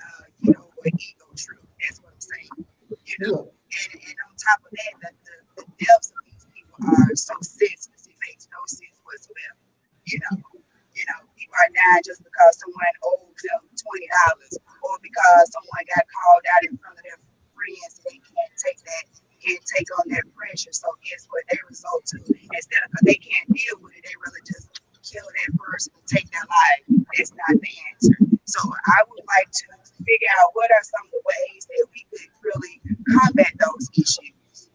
or ego true. That's what I'm saying, And on top of that, the deaths of these people are so senseless. It makes no sense whatsoever. People are dying just because someone owes them $20, or because someone got called out in front of their friends and they can't take on that pressure. So guess what? They resort to, instead of, because they can't deal with it, they really just kill that person and take their life. It's not the answer. So I would like to figure out what are some of the ways that we could really combat those issues.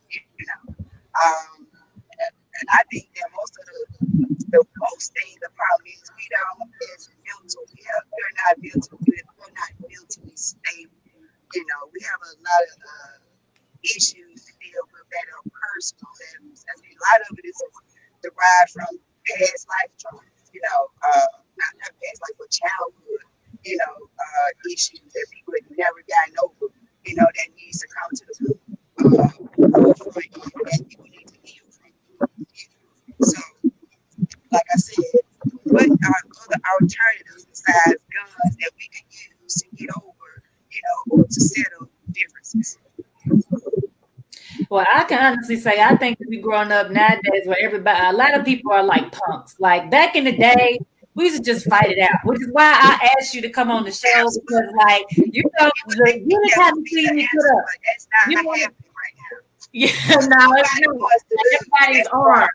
And I think that most things, the problem is we don't, as mental, we're not mentally stable. We have a lot of issues to deal with that are personal. I mean, a lot of it is derived from past life traumas, not past life, but childhood, issues that people have never gotten over, that needs to come to the forefront, and people need to heal from. So, like I said, what are other alternatives besides guns that we can use to get over, or to settle differences? Well, I can honestly say I think we growing up nowadays where a lot of people are like punks. Like back in the day, we used to just fight it out, which is why I asked you to come on the show, because you didn't have to see me put up. That's not happening right now. Yeah, no, it's not. Everybody's armed.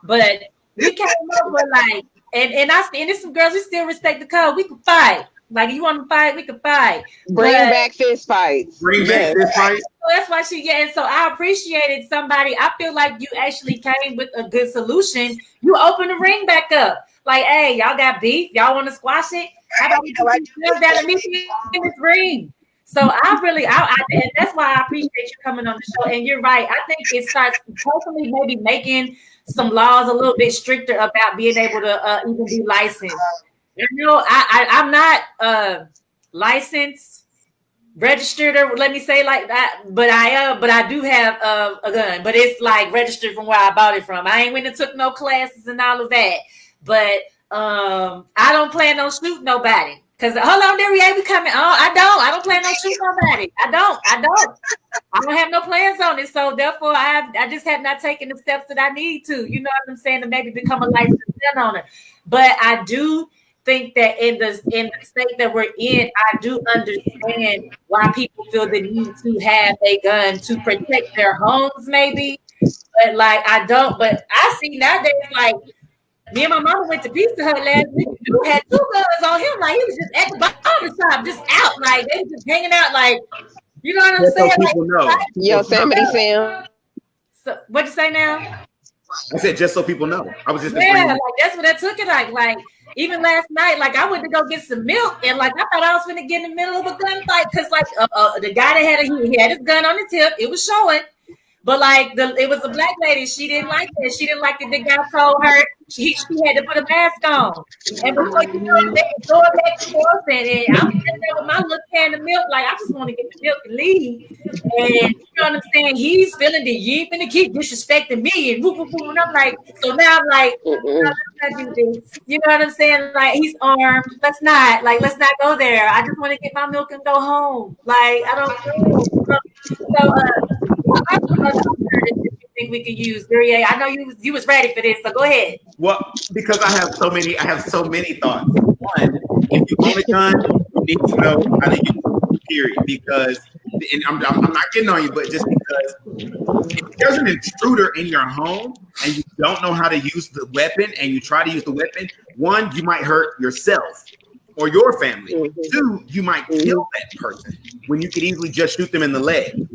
But we came up with and there's some girls who still respect the code. We can fight. Like, you want to fight, we can fight. Bring back fist fights. Bring back fist fights. So that's why and so I appreciated somebody. I feel like you actually came with a good solution. You open the ring back up. Like, hey, y'all got beef? Y'all want to squash it? How about we do that immediately in this ring? So and that's why I appreciate you coming on the show. And you're right. I think it starts hopefully maybe making some laws a little bit stricter about being able to even be licensed. I'm not licensed, registered, or let me say like that, but I do have a gun, but it's like registered from where I bought it from. I ain't went and took no classes and all of that, but I don't plan on shooting nobody. Cause hold on, there we coming. Oh, I don't plan on shooting nobody. I don't have no plans on it. So therefore, I just have not taken the steps that I need to. You know what I'm saying? To maybe become a licensed gun owner. But I do think that in the state that we're in, I do understand why people feel the need to have a gun to protect their homes, maybe. But like I don't. But I see nowadays, like me and my mama went to Pizza Hut last week. Dude had 2 guns on him, like he was just at the barber shop, just out, like they was just hanging out, like you know what I'm Just so saying? people know. Yosemite Sam. So, what'd you say now? I said just so people know. I was just Yeah, agreeing. like that's what I took it like. Like even last night, like I went to go get some milk, and like I thought I was gonna get in the middle of a gunfight because like the guy that he had his gun on his hip, it was showing. But like it was a black lady, she didn't like it. She didn't like that the guy told her she had to put a mask on. And before you know it, they were going back and forth, and I'm sitting there with my little can of milk, like I just want to get the milk and leave. And you know what I'm saying? He's feeling that you ain't gonna keep disrespecting me and whoop, whoop, whoop. And I'm like, so now I'm like, no, let's not do this. You know what I'm saying? Like he's armed. Let's not go there. I just want to get my milk and go home. Like I don't know. So what other alternatives do you think we could use, Duryea? I know you was ready for this, so go ahead. Well, because I have so many thoughts. One, if you own a gun, you need to know how to use it, period. Because, and I'm not getting on you, but just because if there's an intruder in your home and you don't know how to use the weapon and you try to use the weapon, one, you might hurt yourself or your family. Mm-hmm. 2, you might kill that person when you could easily just shoot them in the leg.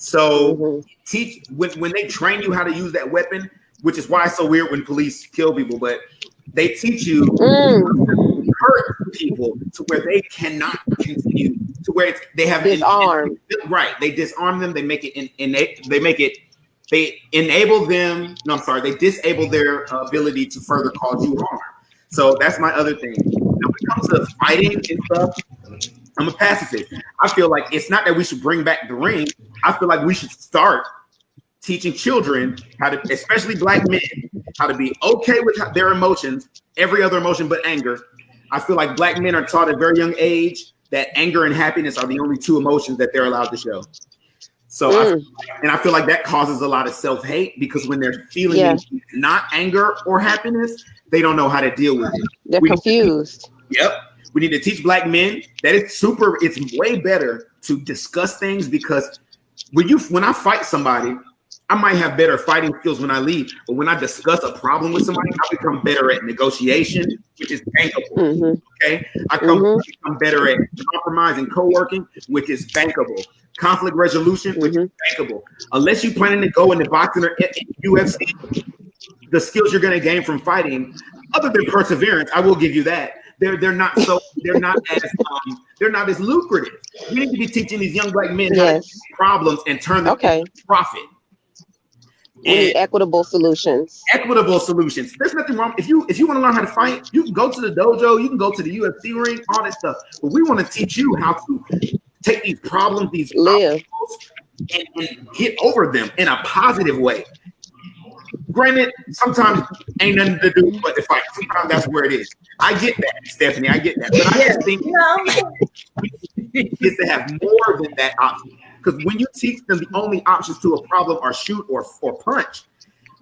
So teach when they train you how to use that weapon, which is why it's so weird when police kill people, but they teach you to hurt people to where they cannot continue, to where they have disarmed. Right. They disarm them. They make it they enable them. No, I'm sorry. They disable their ability to further cause you harm. So that's my other thing. Now, when it comes to fighting and stuff, I'm a pacifist. I feel like it's not that we should bring back the ring. I feel like we should start teaching children how to, especially black men, how to be okay with their emotions, every other emotion but anger. I feel like black men are taught at a very young age that anger and happiness are the only 2 emotions that they're allowed to show. So, I feel like that causes a lot of self-hate because when they're feeling not anger or happiness, they don't know how to deal with it. They're confused. Yep. We need to teach black men that it's way better to discuss things because when I fight somebody, I might have better fighting skills when I leave, but when I discuss a problem with somebody, I become better at negotiation, which is bankable. Okay. I become better at compromise and co-working, which is bankable. Conflict resolution, which is bankable. Unless you're planning to go into boxing or UFC, the skills you're going to gain from fighting, other than perseverance, I will give you that. They're not as lucrative. We need to be teaching these young black men how to solve problems and turn them into profit. We need equitable solutions. Equitable solutions. There's nothing wrong. If you want to learn how to fight, you can go to the dojo, you can go to the UFC ring, all that stuff. But we want to teach you how to take these problems, these obstacles, and get over them in a positive way. Granted, sometimes ain't nothing to do but to fight. Sometimes that's where it is. I get that, Stephanie. I get that. But I just think kids to have more than that option. Because when you teach them the only options to a problem are shoot or punch,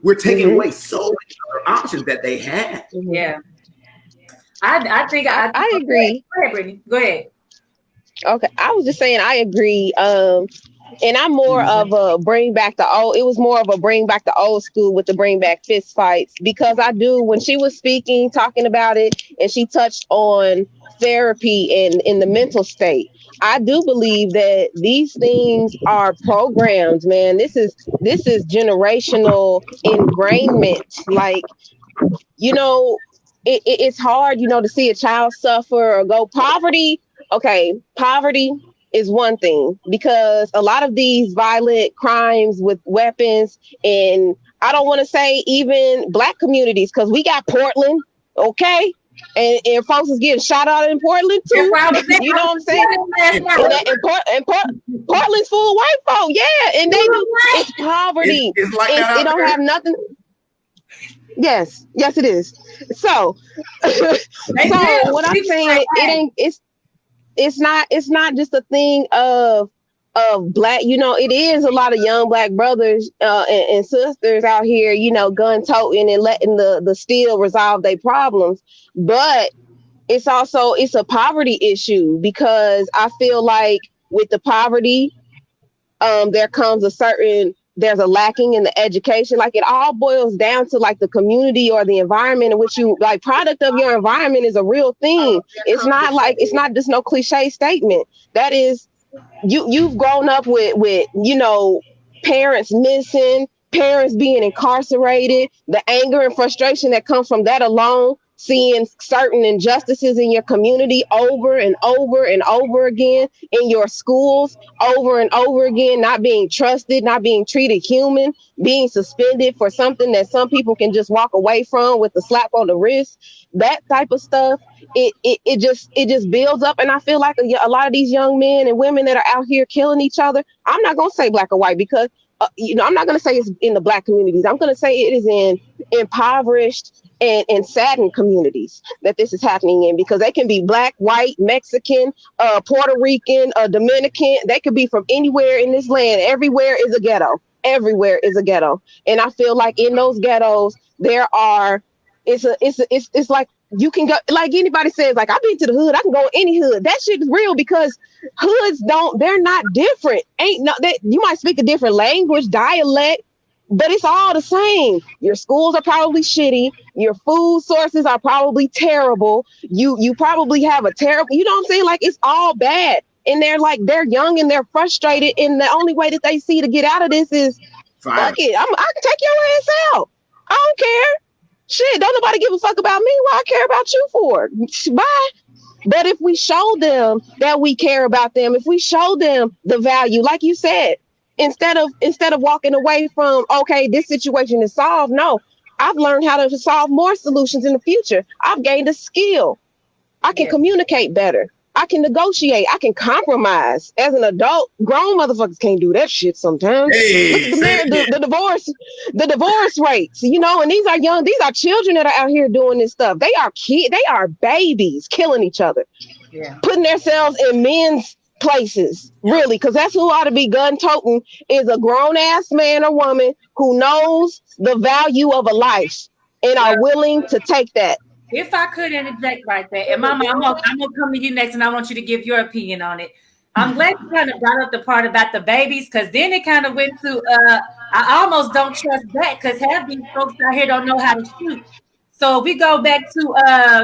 we're taking away so many other options that they have. Yeah. I think I agree. Go ahead, Brittany. Go ahead. Okay. I was just saying I agree. And I'm more of a bring back the old. It was more of a bring back the old school with the bring back fist fights, because I do, when she was speaking, talking about it, and she touched on therapy and in the mental state. I do believe that these things are programs, man. This is generational ingrainment. Like, you know, it's hard, you know, to see a child suffer or go poverty. Okay, poverty is one thing, because a lot of these violent crimes with weapons, and I don't want to say even black communities, because we got Portland, okay? And folks is getting shot out in Portland too. You know what I'm saying? And Portland's full of white folk, yeah. And they do, it's poverty. It's like that. It don't have nothing. Yes, it is. So what I'm saying, it's not just a thing of black, you know, it is a lot of young black brothers and sisters out here, you know, gun toting and letting the steel resolve their problems. But it's a poverty issue, because I feel like with the poverty, there's a lacking in the education. Like, it all boils down to like the community or the environment in which you, like, product of your environment is a real thing. It's not just no cliche statement. That is, you've grown up with parents missing, parents being incarcerated, the anger and frustration that comes from that alone, seeing certain injustices in your community over and over and over again, in your schools over and over again, not being trusted, not being treated human, being suspended for something that some people can just walk away from with a slap on the wrist. That type of stuff, it just builds up. And I feel like a lot of these young men and women that are out here killing each other, I'm not going to say black or white, because I'm not going to say it's in the black communities. I'm going to say it is in impoverished and saddened communities that this is happening in, because they can be black, white, Mexican, Puerto Rican, Dominican. They could be from anywhere in this land. Everywhere is a ghetto. Everywhere is a ghetto. And I feel like in those ghettos, it's like, you can go, like anybody says, like, I've been to the hood, I can go any hood. That shit is real, because hoods they're not different. You might speak a different language, dialect, but it's all the same. Your schools are probably shitty. Your food sources are probably terrible. You probably have a terrible, you know what I'm saying? Like, it's all bad. And they're young and they're frustrated. And the only way that they see to get out of this is, fuck it, I can take your ass out. I don't care. Shit, don't nobody give a fuck about me. What I care about you for? Bye. But if we show them that we care about them, if we show them the value, like you said, instead of walking away from, okay, this situation is solved. No, I've learned how to solve more solutions in the future. I've gained a skill. I can communicate better. I can negotiate. I can compromise. As an adult, grown motherfuckers can't do that shit sometimes. Hey, Look at the divorce rates, and these are children that are out here doing this stuff. They are babies killing each other, putting themselves in men's places, really, because that's who ought to be gun toting, is a grown ass man or woman who knows the value of a life and are willing to take that. If I could interject right there, and Mama, I'm gonna come to you next, and I want you to give your opinion on it. I'm glad you kind of brought up the part about the babies, because then it kind of went to I almost don't trust that, because half these folks out here don't know how to shoot. So if we go back to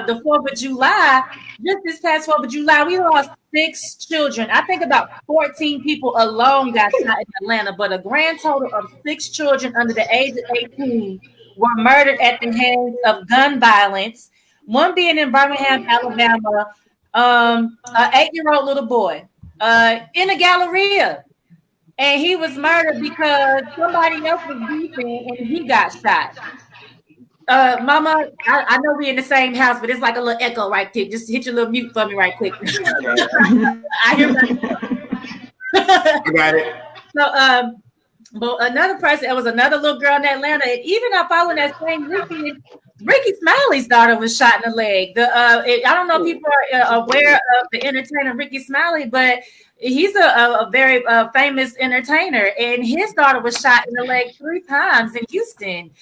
the 4th of July, just this past 4th of July, we lost 6 children. I think about 14 people alone got shot in Atlanta, but a grand total of 6 children under the age of 18 were murdered at the hands of gun violence. One being in Birmingham, Alabama, an 8-year-old little boy in a Galleria. And he was murdered because somebody else was beefing and he got shot. Mama, I know we're in the same house, but it's like a little echo right there. Just hit your little mute for me right quick. I hear You got it. So, but another person, it was another little girl in Atlanta, and even if I was that same Ricky Smiley's daughter was shot in the leg. I don't know if people are aware of the entertainer Ricky Smiley, but he's a very famous entertainer, and his daughter was shot in the leg 3 times in Houston,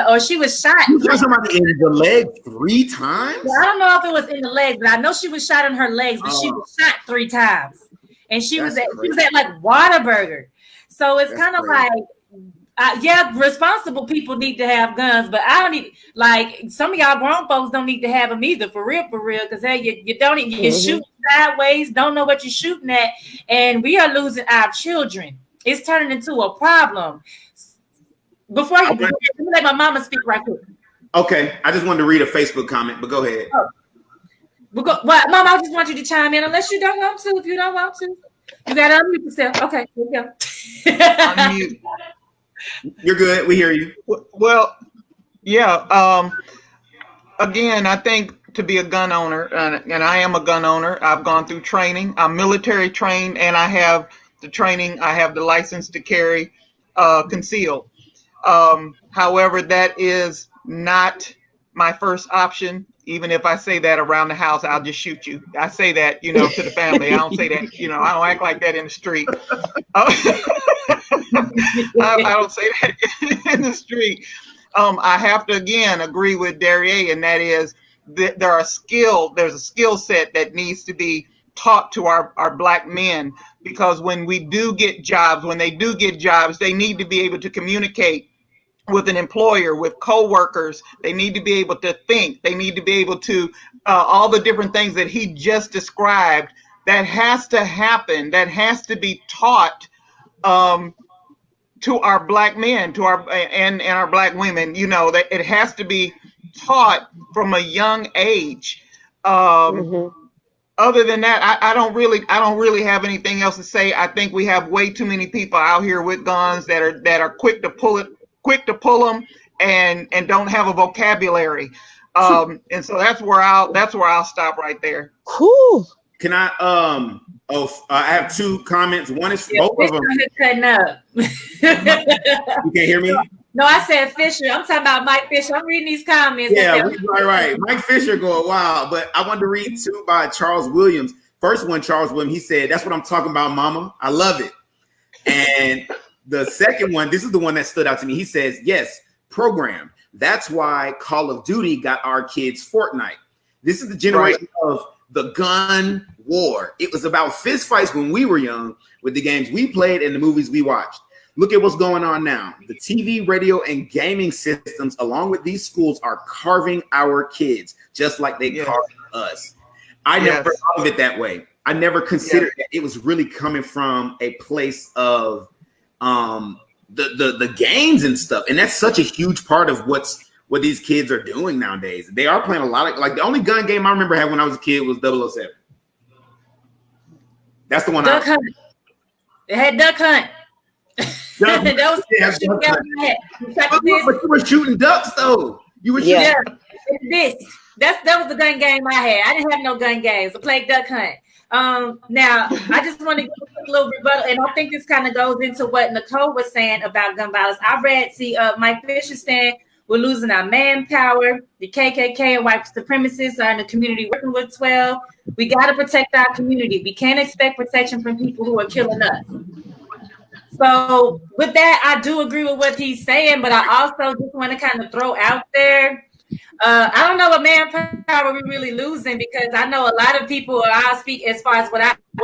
or she was shot. You shot somebody in the leg 3 times? Well, I don't know if it was in the legs, but I know she was shot in her legs, but she was shot 3 times, and she was at like Whataburger. So it's kind of like, responsible people need to have guns, but I don't need, like, some of y'all grown folks don't need to have them either, for real, because hey, you don't, you're shooting sideways, don't know what you're shooting at, and we are losing our children. It's turning into a problem. Before let me let my mama speak right quick. Okay, I just wanted to read a Facebook comment, but go ahead. Mama, I just want you to chime in, unless you don't want to. If you don't want to, you gotta unmute yourself. Okay, here we go. Unmute. You're good. We hear you. Well, yeah. Again, I think to be a gun owner, and I am a gun owner, I've gone through training. I'm military trained, and I have the training. I have the license to carry concealed. However, that is not my first option. Even if I say that around the house, I'll just shoot you. I say that, to the family. I don't say that, I don't act like that in the street. I don't say that in the street. I have to, again, agree with Daria, and that is there's a skill set that needs to be taught to our Black men, because when they do get jobs, they need to be able to communicate with an employer, with co-workers. They need to be able to think. They need to be able to, all the different things that he just described. That has to happen. That has to be taught to our Black men, to our and our Black women. You know, that it has to be taught from a young age. Other than that, I don't really have anything else to say. I think we have way too many people out here with guns that are quick to pull them and don't have a vocabulary. And so that's where I'll stop right there. Whew. Can I I have two comments. One is both of them. Cutting up. You can't hear me? No, I said Fisher. I'm talking about Mike Fisher. I'm reading these comments. Yeah, right. Mike Fisher going wild, but I wanted to read two by Charles Williams. First one, Charles Williams, he said, "That's what I'm talking about, mama. I love it." And the second one, this is the one that stood out to me. He says, "Yes, program. That's why Call of Duty got our kids Fortnite. This is the generation of the gun war. It was about fist fights when we were young with the games we played and the movies we watched. Look at what's going on now. The TV, radio, and gaming systems, along with these schools, are carving our kids just like they carved us." I never thought of it that way. I never considered that it was really coming from a place of the games and stuff. And that's such a huge part of what these kids are doing nowadays. They are playing a lot of, like, the only gun game I remember having when I was a kid was 007. That's the one. Duck Hunt. It had Duck Hunt. But you were shooting ducks though. You were shooting. That was the gun game I had. I didn't have no gun games. I played Duck Hunt. Now I just want to give a little rebuttal, and I think this kind of goes into what Nicole was saying about gun violence. I read, Mike Fisher saying we're losing our manpower. The KKK and white supremacists are in the community working with 12. We got to protect our community. We can't expect protection from people who are killing us. So with that, I do agree with what he's saying, but I also just want to kind of throw out there, I don't know what manpower we're really losing, because I know a lot of people, I'll speak as far as when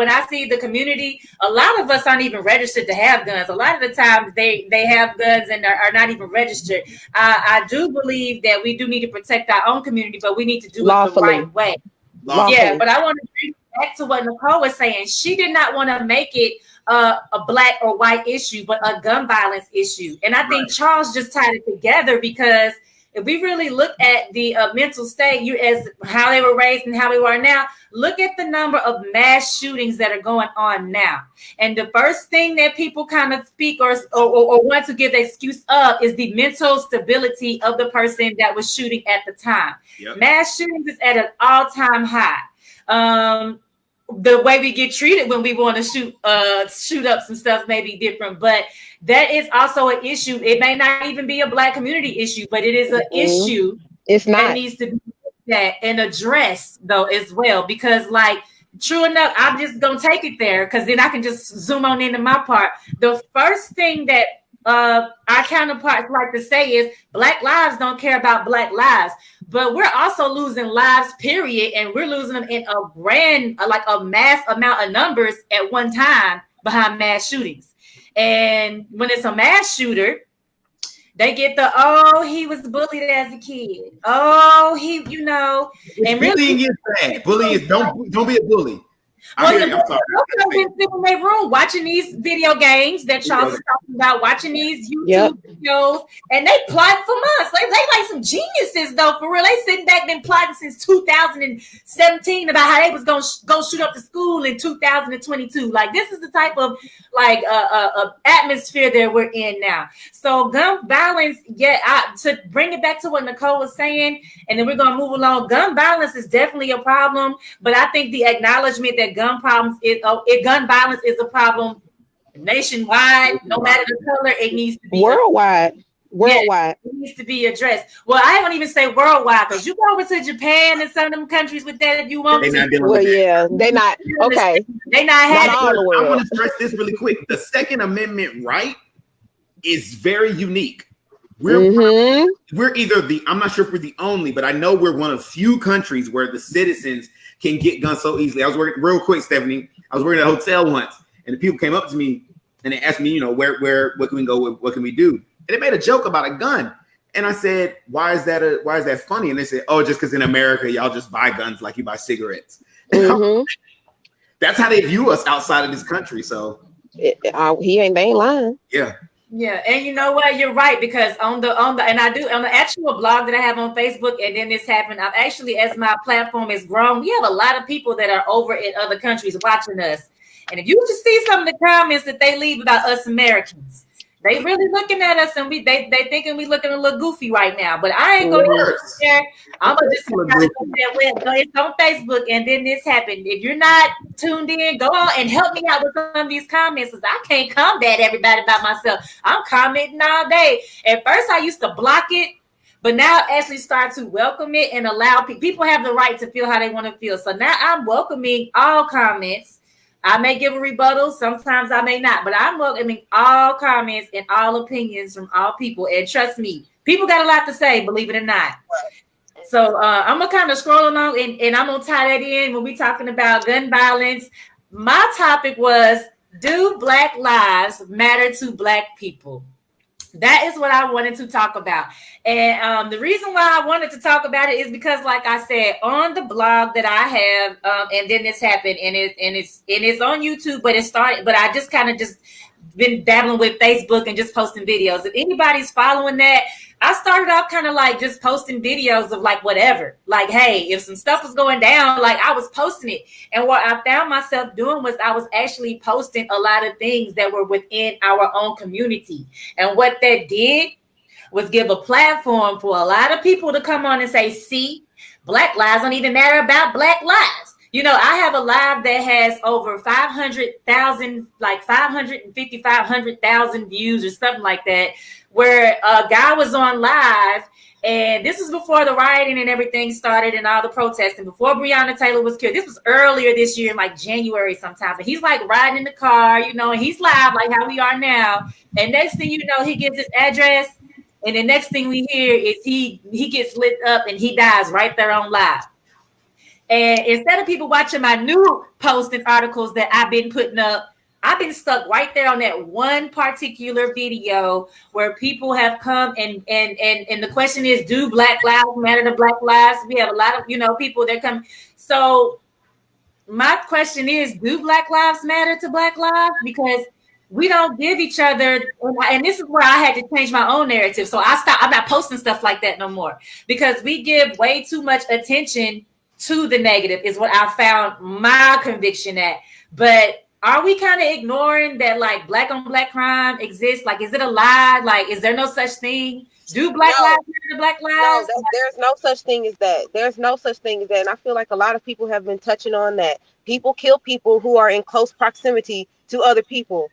I see the community, a lot of us aren't even registered to have guns. A lot of the time they have guns and are not even registered. I do believe that we do need to protect our own community, but we need to do it the right way. Yeah, but I want to bring back to what Nicole was saying. She did not want to make it a black or white issue, but a gun violence issue. And I think Charles just tied it together, because if we really look at the mental state, as how they were raised and how we are now, look at the number of mass shootings that are going on now. And the first thing that people kind of speak or want to give the excuse of is the mental stability of the person that was shooting at the time. Yep. Mass shootings is at an all-time high. The way we get treated when we want to shoot up some stuff may be different, but that is also an issue. It may not even be a black community issue, but it is an issue. It's not. That needs to be looked at and addressed though as well, because true enough, I'm just gonna take it there because then I can just zoom on into my part. The first thing that our counterparts like to say is Black lives don't care about Black lives, but we're also losing lives, period, and we're losing them in a mass amount of numbers at one time behind mass shootings. And when it's a mass shooter, they get he was bullied as a kid. And bullying is bad. Bullying is don't be a bully. I'm sorry. I've been sitting in their room watching these video games that Charles is talking about, watching these YouTube videos, and they plot for months. They like some geniuses, though, for real. They sitting back, been plotting since 2017 about how they was gonna shoot up the school in 2022. Like, this is the type of atmosphere that we're in now. So gun violence, to bring it back to what Nicole was saying, and then we're gonna move along. Gun violence is definitely a problem, but I think the acknowledgement that gun violence is a problem nationwide, no matter the color, it needs to be worldwide. It needs to be addressed. Well, I don't even say worldwide, because you go over to Japan and some of them countries with that if you want to. They're not okay. They not having. I want to stress this really quick. The Second Amendment right is very unique, we're either I'm not sure if we're the only, but I know we're one of few countries where the citizens can get guns so easily. I was working real quick, Stephanie. I was working at a hotel once, and the people came up to me and they asked me, what can we go with? What can we do? And they made a joke about a gun. And I said, why is that funny? And they said, oh, just because in America, y'all just buy guns like you buy cigarettes. That's how they view us outside of this country. So they ain't lying. Yeah. Yeah, and you know what? You're right, because on the actual blog that I have on Facebook, and then this happened. I've actually, as my platform has grown, we have a lot of people that are over in other countries watching us. And if you just see some of the comments that they leave about us Americans, they really looking at us, and they thinking we looking a little goofy right now. But I ain't gonna go there. I'm gonna just it's on Facebook, and then this happened. If you're not tuned in, go on and help me out with some of these comments, because I can't combat everybody by myself. I'm commenting all day. At first, I used to block it, but now I actually start to welcome it and allow people have the right to feel how they want to feel. So now I'm welcoming all comments. I may give a rebuttal, sometimes I may not, but I'm welcoming all comments and all opinions from all people. And trust me, people got a lot to say, believe it or not. So I'm gonna kind of scroll along, and I'm gonna tie that in when we're talking about gun violence. My topic was, do Black lives matter to Black people? That is what I wanted to talk about. And the reason why I wanted to talk about it is because, like I said, on the blog that I have, and then this happened, and it's on YouTube, but I just kind of been dabbling with Facebook and just posting videos. If anybody's following that, I started off kind of like just posting videos of like whatever. Like, hey, if some stuff was going down, like I was posting it. And what I found myself doing was I was actually posting a lot of things that were within our own community. And what that did was give a platform for a lot of people to come on and say, see, Black lives don't even matter about Black lives. I have a live that has over 500,000, like 550, 500,000 views or something like that, where a guy was on live, and this is before the rioting and everything started and all the protesting, before Breonna Taylor was killed. This was earlier this year in like January sometime, but he's like riding in the car, and he's live like how we are now. And next thing you know, he gives his address, and the next thing we hear is he gets lit up and he dies right there on live. And instead of people watching my new posts and articles that I've been putting up, I've been stuck right there on that one particular video where people have come and the question is, do Black lives matter to Black lives? We have a lot of, people that come. So my question is, do Black lives matter to Black lives? Because we don't give each other, and this is where I had to change my own narrative. So I'm not posting stuff like that no more, because we give way too much attention to the negative is what I found my conviction at. But are we kind of ignoring that, like, Black on Black crime exists? Like, is it a lie? Like, is there no such thing? Do Black lives matter to Black lives? No, there's no such thing as that. There's no such thing as that. And I feel like a lot of people have been touching on that. People kill people who are in close proximity to other people.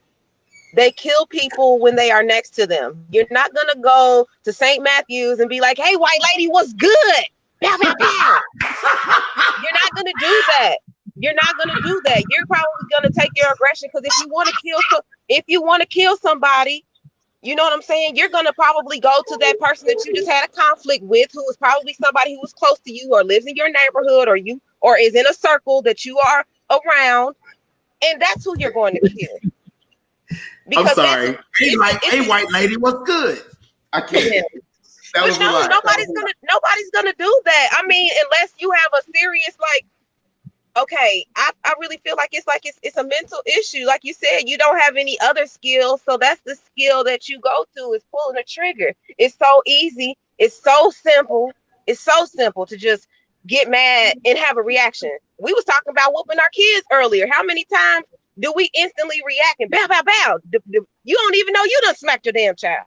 They kill people when they are next to them. You're not going to go to St. Matthew's and be like, hey, white lady, what's good? Bow, bow, bow. You're not going to do that. You're not going to do that. You're probably going to take your aggression, because if you want to kill somebody, you know what I'm saying? You're going to probably go to that person that you just had a conflict with, who is probably somebody who was close to you or lives in your neighborhood, or is in a circle that you are around, and that's who you're going to kill. I'm sorry. Hey, white lady, what's good? I can't. Yeah. But no, nobody's gonna do that. I mean, unless you have a serious, like, okay, I really feel like it's a mental issue. Like you said, you don't have any other skills, so that's the skill that you go to, is pulling a trigger. It's so easy. It's so simple. It's so simple to just get mad and have a reaction. We was talking about whooping our kids earlier. How many times do we instantly react and bow, bow, bow? You don't even know you done smacked your damn child.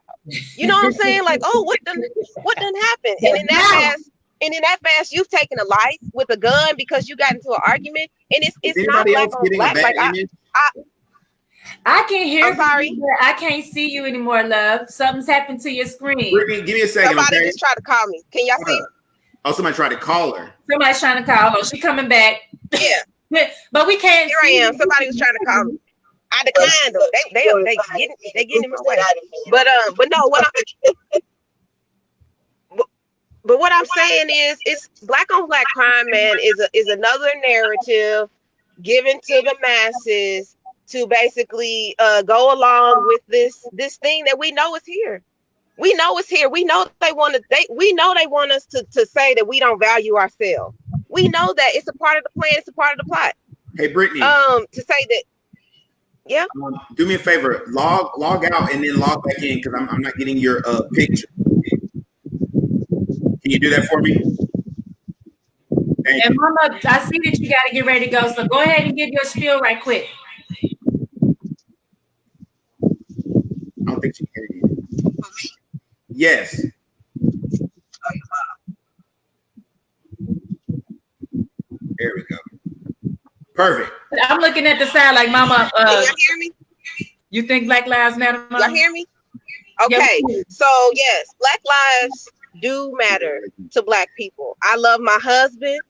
You know what I'm saying? Like, oh, what done happened? And in that fast, you've taken a life with a gun because you got into an argument, and it's not Black on Black. Like, I can't hear. I'm sorry. You. I can't see you anymore, love. Something's happened to your screen. Brittany, give me a second. Somebody just tried to call me. Can y'all see? Oh, somebody tried to call her. Somebody's trying to call her. She coming back. Yeah. But we can't. Here I am. Somebody was trying to call me. I declined them. They getting in my way. But no, But what I'm saying is, it's black on black crime, man, is another narrative given to the masses to basically go along with this thing that we know is here. We know it's here. We know they want us to say that we don't value ourselves. We know that it's a part of the plan. It's a part of the plot. Hey, Brittany. To say that, yeah. Do me a favor. Log out and then log back in because I'm not getting your picture. Can you do that for me? And Mama, I see that you got to get ready to go. So go ahead and give your spiel right quick. I don't think she can hear you. Yes. There we go. Perfect. I'm looking at the side like, Mama. Can y'all hear me? You think Black Lives Matter, Mama? Y'all hear me? Okay. So yes, Black lives do matter to Black people. I love my husband.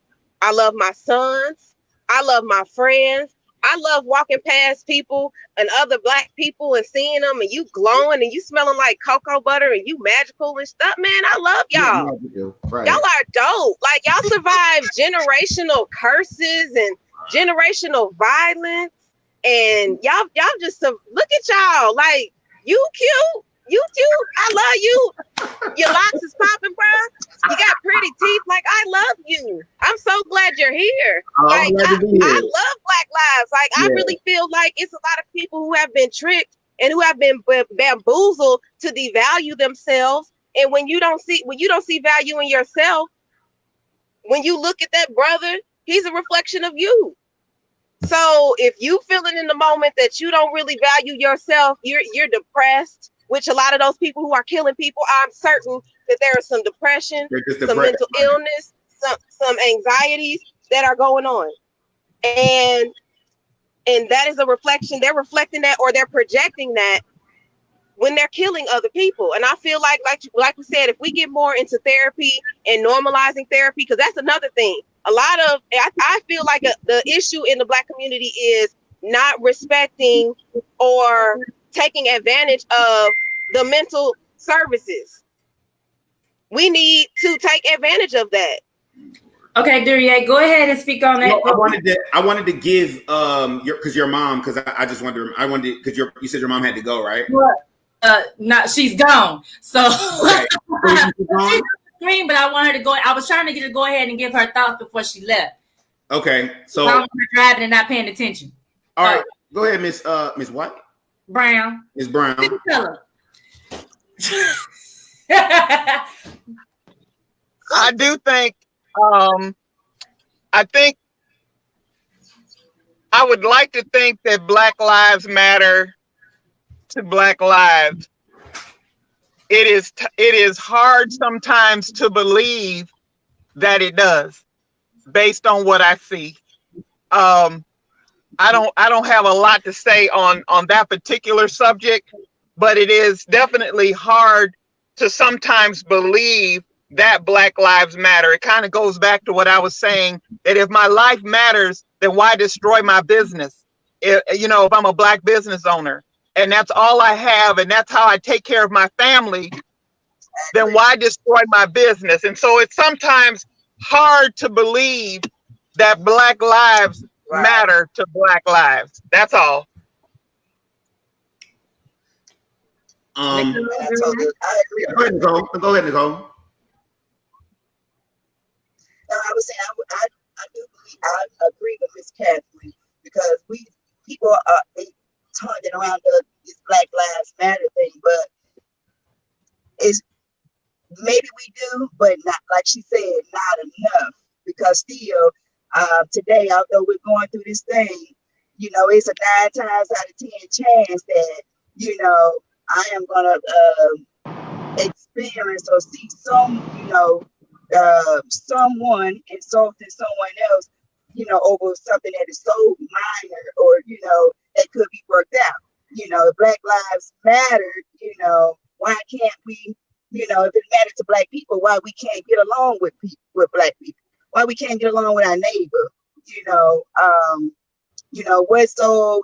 I love my sons. I love my friends. I love walking past people and other Black people and seeing them and you glowing and you smelling like cocoa butter and you magical and stuff. Man, I love y'all. Yeah, right. Y'all are dope. Like y'all survived generational curses and generational violence. And y'all just look at y'all. Like, you cute. You cute. I love you. Your locks is popping, bro. You got pretty teeth. Like, I love you. I'm so glad you're here. Like, I love Black lives. Like, I really feel like it's a lot of people who have been tricked and who have been bamboozled to devalue themselves. And when you don't see value in yourself, when you look at that brother, he's a reflection of you. So if you feeling in the moment that you don't really value yourself, you're depressed, which a lot of those people who are killing people, I'm certain that there is some depression, some mental illness, some anxieties that are going on. And that is a reflection. They're reflecting that, or they're projecting that when they're killing other people. And I feel like we said, if we get more into therapy and normalizing therapy, because that's another thing. I feel like the issue in the Black community is not respecting or taking advantage of the mental services. We need to take advantage of that. Okay, Duryea, go ahead and speak on that. No, I wanted to give your mom, because I just wanted because you said your mom had to go, right? Not she's gone. So okay. Scream, but I want her to go. I was trying to get her to go ahead and give her thoughts before she left. Okay, so I'm driving and not paying attention. All right, go ahead, Miss what? Brown. Miss Brown. Tell her. I do think. I think I would like to think that Black Lives Matter to Black lives. It is hard sometimes to believe that it does, based on what I see. I don't have a lot to say on that particular subject, but it is definitely hard to sometimes believe that Black Lives Matter. It kind of goes back to what I was saying, that if my life matters, then why destroy my business? If I'm a Black business owner and that's all I have and that's how I take care of my family, then why destroy my business? And so it's sometimes hard to believe that Black lives matter to Black lives. That's all. I agree. Go ahead, Nicole. Go ahead, Nicole. I was saying I do believe I agree with Miss Kathleen, because people they turned it around to this Black Lives Matter thing, but it's maybe we do, but not, like she said, not enough, because still today, although we're going through this thing, it's a 9 times out of 10 chance that I am gonna experience or see some someone insulting someone else, over something that is so minor, or that could be worked out. If Black Lives Matter, why can't we, if it matters to Black people, why we can't get along with Black people? Why we can't get along with our neighbor? What's so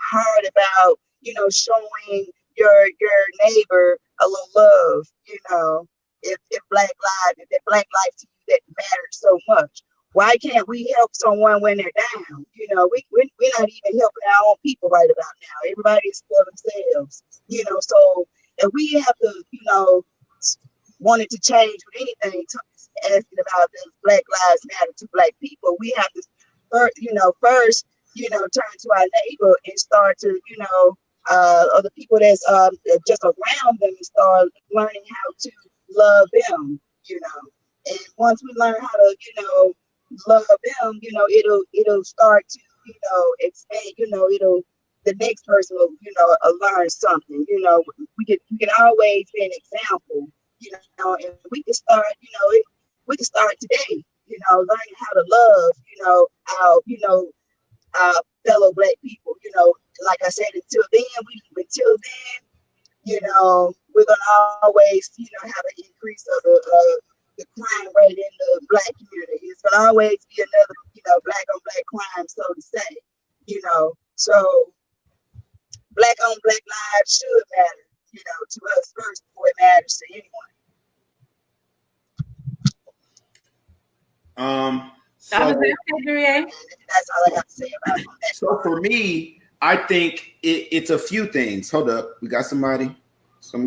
hard about showing your neighbor a little love? if black lives, if that black life to you that matters so much, why can't we help someone when they're down? You know, we're not even helping our own people right about now. Everybody's for themselves, you know. So if we have to, you know, wanted to change with anything, asking about the Black Lives Matter to black people, we have to first, you know, turn to our neighbor and start to, you know, other people that's just around them and start learning how to love them, you know. And once we learn how to, you know, love them, you know, it'll start to, you know, expand, you know, the next person will, you know, learn something, you know. We can always be an example, you know, and we can start, you know, we can start today, you know, learning how to love, you know, our fellow black people, you know. Like I said, until then, you know, we're gonna always, you know, have an increase of the crime rate in the black community. It's gonna always be another, you know, black on black crime, so to say, you know. So black on black lives should matter, you know, to us first before it matters to anyone. So that's all I have to say about it. So for me, I think it's a few things. Hold up, we got something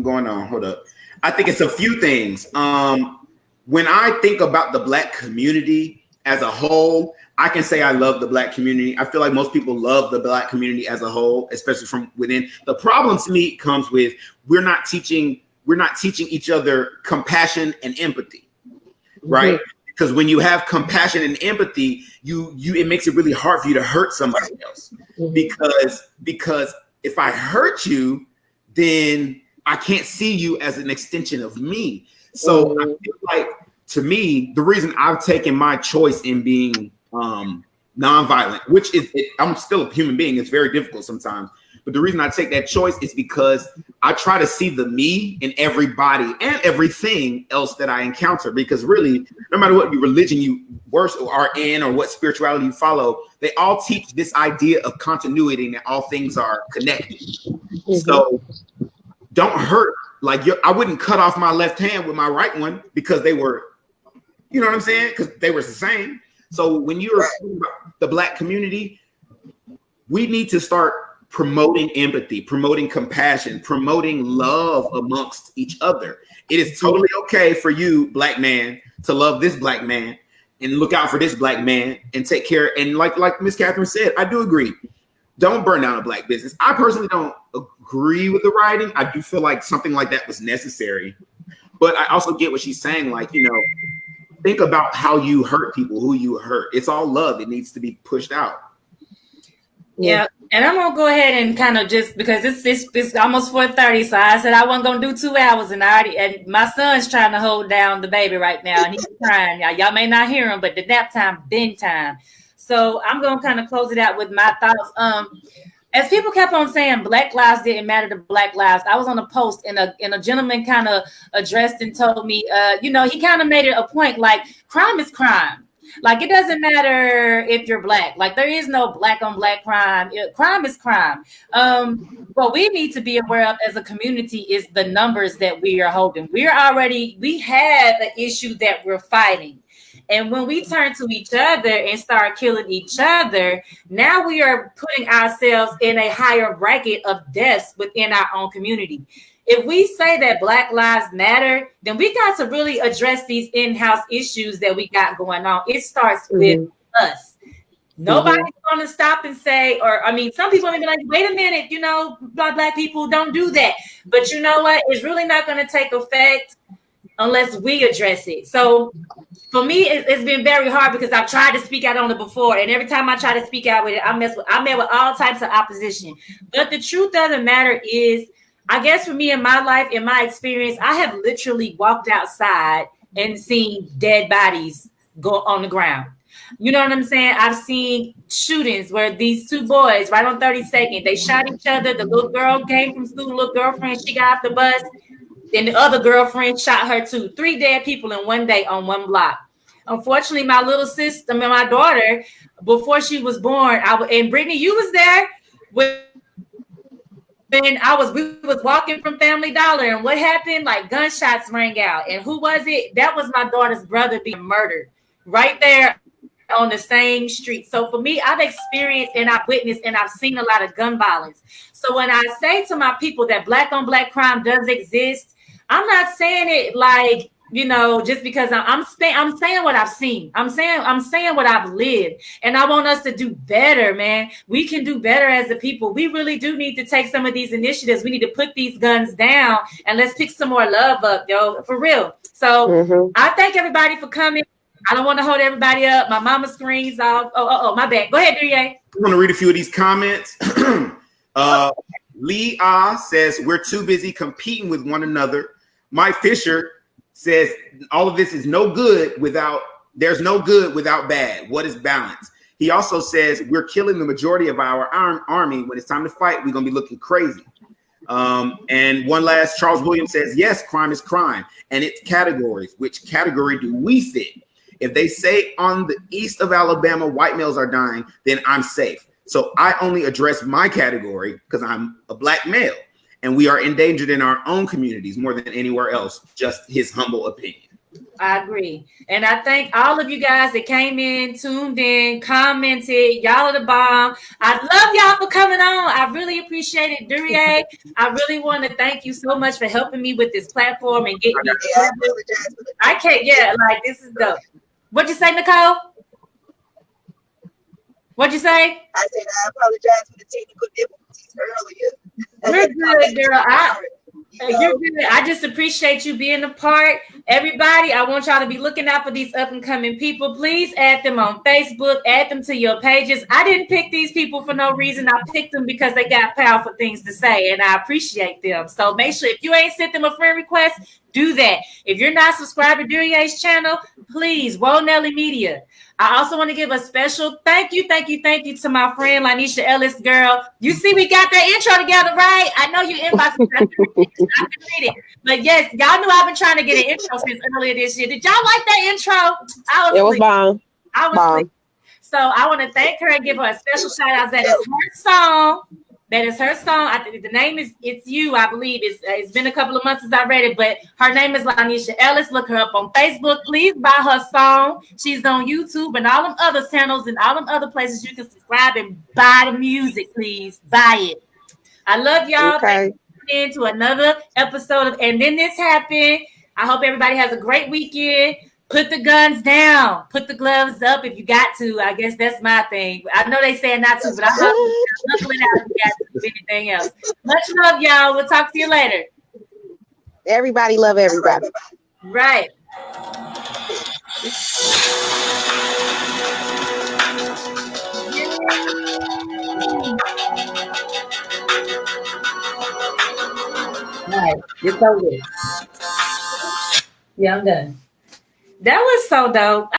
going on. Hold up. I think it's a few things. When I think about the black community as a whole, I can say I love the black community. I feel like most people love the black community as a whole, especially from within. The problem to me comes with we're not teaching each other compassion and empathy, right? Mm-hmm. Because when you have compassion and empathy, it makes it really hard for you to hurt somebody else. Mm-hmm. Because if I hurt you, then I can't see you as an extension of me. So I feel like, to me, the reason I've taken my choice in being nonviolent, which is, I'm still a human being. It's very difficult sometimes. But the reason I take that choice is because I try to see the me in everybody and everything else that I encounter. Because really, no matter what religion you are in or what spirituality you follow, they all teach this idea of continuity and that all things are connected. Mm-hmm. So don't hurt. Like I wouldn't cut off my left hand with my right one because they were, you know what I'm saying? Because they were the same. So when you're the black community, we need to start promoting empathy, promoting compassion, promoting love amongst each other. It is totally okay for you, black man, to love this black man and look out for this black man and take care. And like Miss Catherine said, I do agree. Don't burn down a black business. I personally don't agree with the writing. I do feel like something like that was necessary. But I also get what she's saying. Like, you know, think about how you hurt people, who you hurt. It's all love. It needs to be pushed out. Yeah. And I'm gonna go ahead and kind of just because it's almost 4:30, so I said I wasn't gonna do 2 hours, and my son's trying to hold down the baby right now, and he's crying. Y'all may not hear him, but the nap time, bing time. So I'm gonna kind of close it out with my thoughts. As people kept on saying Black lives didn't matter to Black lives, I was on a post and a gentleman kind of addressed and told me, you know, he kind of made it a point like crime is crime. Like, it doesn't matter if you're black. Like, there is no black on black crime. Crime is crime. What we need to be aware of as a community is the numbers that we are holding. We have an issue that we're fighting. And when we turn to each other and start killing each other, now we are putting ourselves in a higher bracket of deaths within our own community. If we say that Black lives matter, then we got to really address these in-house issues that we got going on. It starts with us. Nobody's going to stop and say, some people may be like, wait a minute, you know, black people don't do that. But you know what? It's really not going to take effect unless we address it. So for me, it's been very hard because I've tried to speak out on it before. And every time I try to speak out with it, I met with all types of opposition. But the truth of the matter is, I guess for me in my life, in my experience, I have literally walked outside and seen dead bodies go on the ground. You know what I'm saying? I've seen shootings where these 2 boys, right on 32nd, they shot each other. The little girl came from school, the little girlfriend, she got off the bus. Then the other girlfriend shot her too. 3 dead people in one day on one block. Unfortunately, my little sister, my daughter, before she was born, and Brittany, you was there with when we was walking from Family Dollar, and what happened? Like gunshots rang out, and who was it? That was my daughter's brother being murdered right there on the same street. So for me, I've experienced and I've witnessed and I've seen a lot of gun violence. So when I say to my people that black on black crime does exist, I'm not saying it like, you know, just because I'm saying what I've seen. I'm saying what I've lived, and I want us to do better, man. We can do better as a people. We really do need to take some of these initiatives. We need to put these guns down and let's pick some more love up, yo, for real. So I thank everybody for coming. I don't want to hold everybody up. My mama screams off. Oh, my bad. Go ahead, Duryea. I'm going to read a few of these comments. Lee says, we're too busy competing with one another. Mike Fisher says, all of this is no good without, there's no good without bad. What is balance? He also says, we're killing the majority of our army. When it's time to fight, we're going to be looking crazy. And one last, Charles Williams says, yes, crime is crime. And it's categories. Which category do we fit? If they say on the east of Alabama, white males are dying, then I'm safe. So I only address my category because I'm a black male, and we are endangered in our own communities more than anywhere else. Just his humble opinion. I agree. And I thank all of you guys that came in, tuned in, commented. Y'all are the bomb. I love y'all for coming on. I really appreciate it. Duryea, I really want to thank you so much for helping me with this platform and getting me. I can't, like this is dope. What'd you say, Nicole? What'd you say? I said I apologize for the technical difficulties earlier. You're good, girl. You're good. I just appreciate you being a part. Everybody, I want y'all to be looking out for these up and coming people. Please add them on Facebook, add them to your pages. I didn't pick these people for no reason. I picked them because they got powerful things to say, and I appreciate them. So make sure if you ain't sent them a friend request, do that. If you're not subscribed to Duryea's channel, please, Whoa Nelly Media. I also want to give a special thank you to my friend Lanisha Ellis, girl. You see, we got that intro together, right? I know you inboxed me. I can read it. But yes, y'all knew I've been trying to get an intro since earlier this year. Did y'all like that intro? It was bomb. I was sleep. So I want to thank her and give her a special shout out. That is her song. That is her song. The name is It's You, I believe. It's been a couple of months since I read it, but her name is Lanisha Ellis. Look her up on Facebook. Please buy her song. She's on YouTube and all them other channels and all them other places you can subscribe and buy the music. Please buy it. I love y'all. Okay. Into another episode of And Then This Happened. I hope everybody has a great weekend. Put the guns down. Put the gloves up if you got to. I guess that's my thing. I know they say not to, but I'm knuckling out if you got to do anything else. Much love, y'all. We'll talk to you later. Everybody love everybody. Right. Right. It's over. Yeah, I'm done. That was so dope.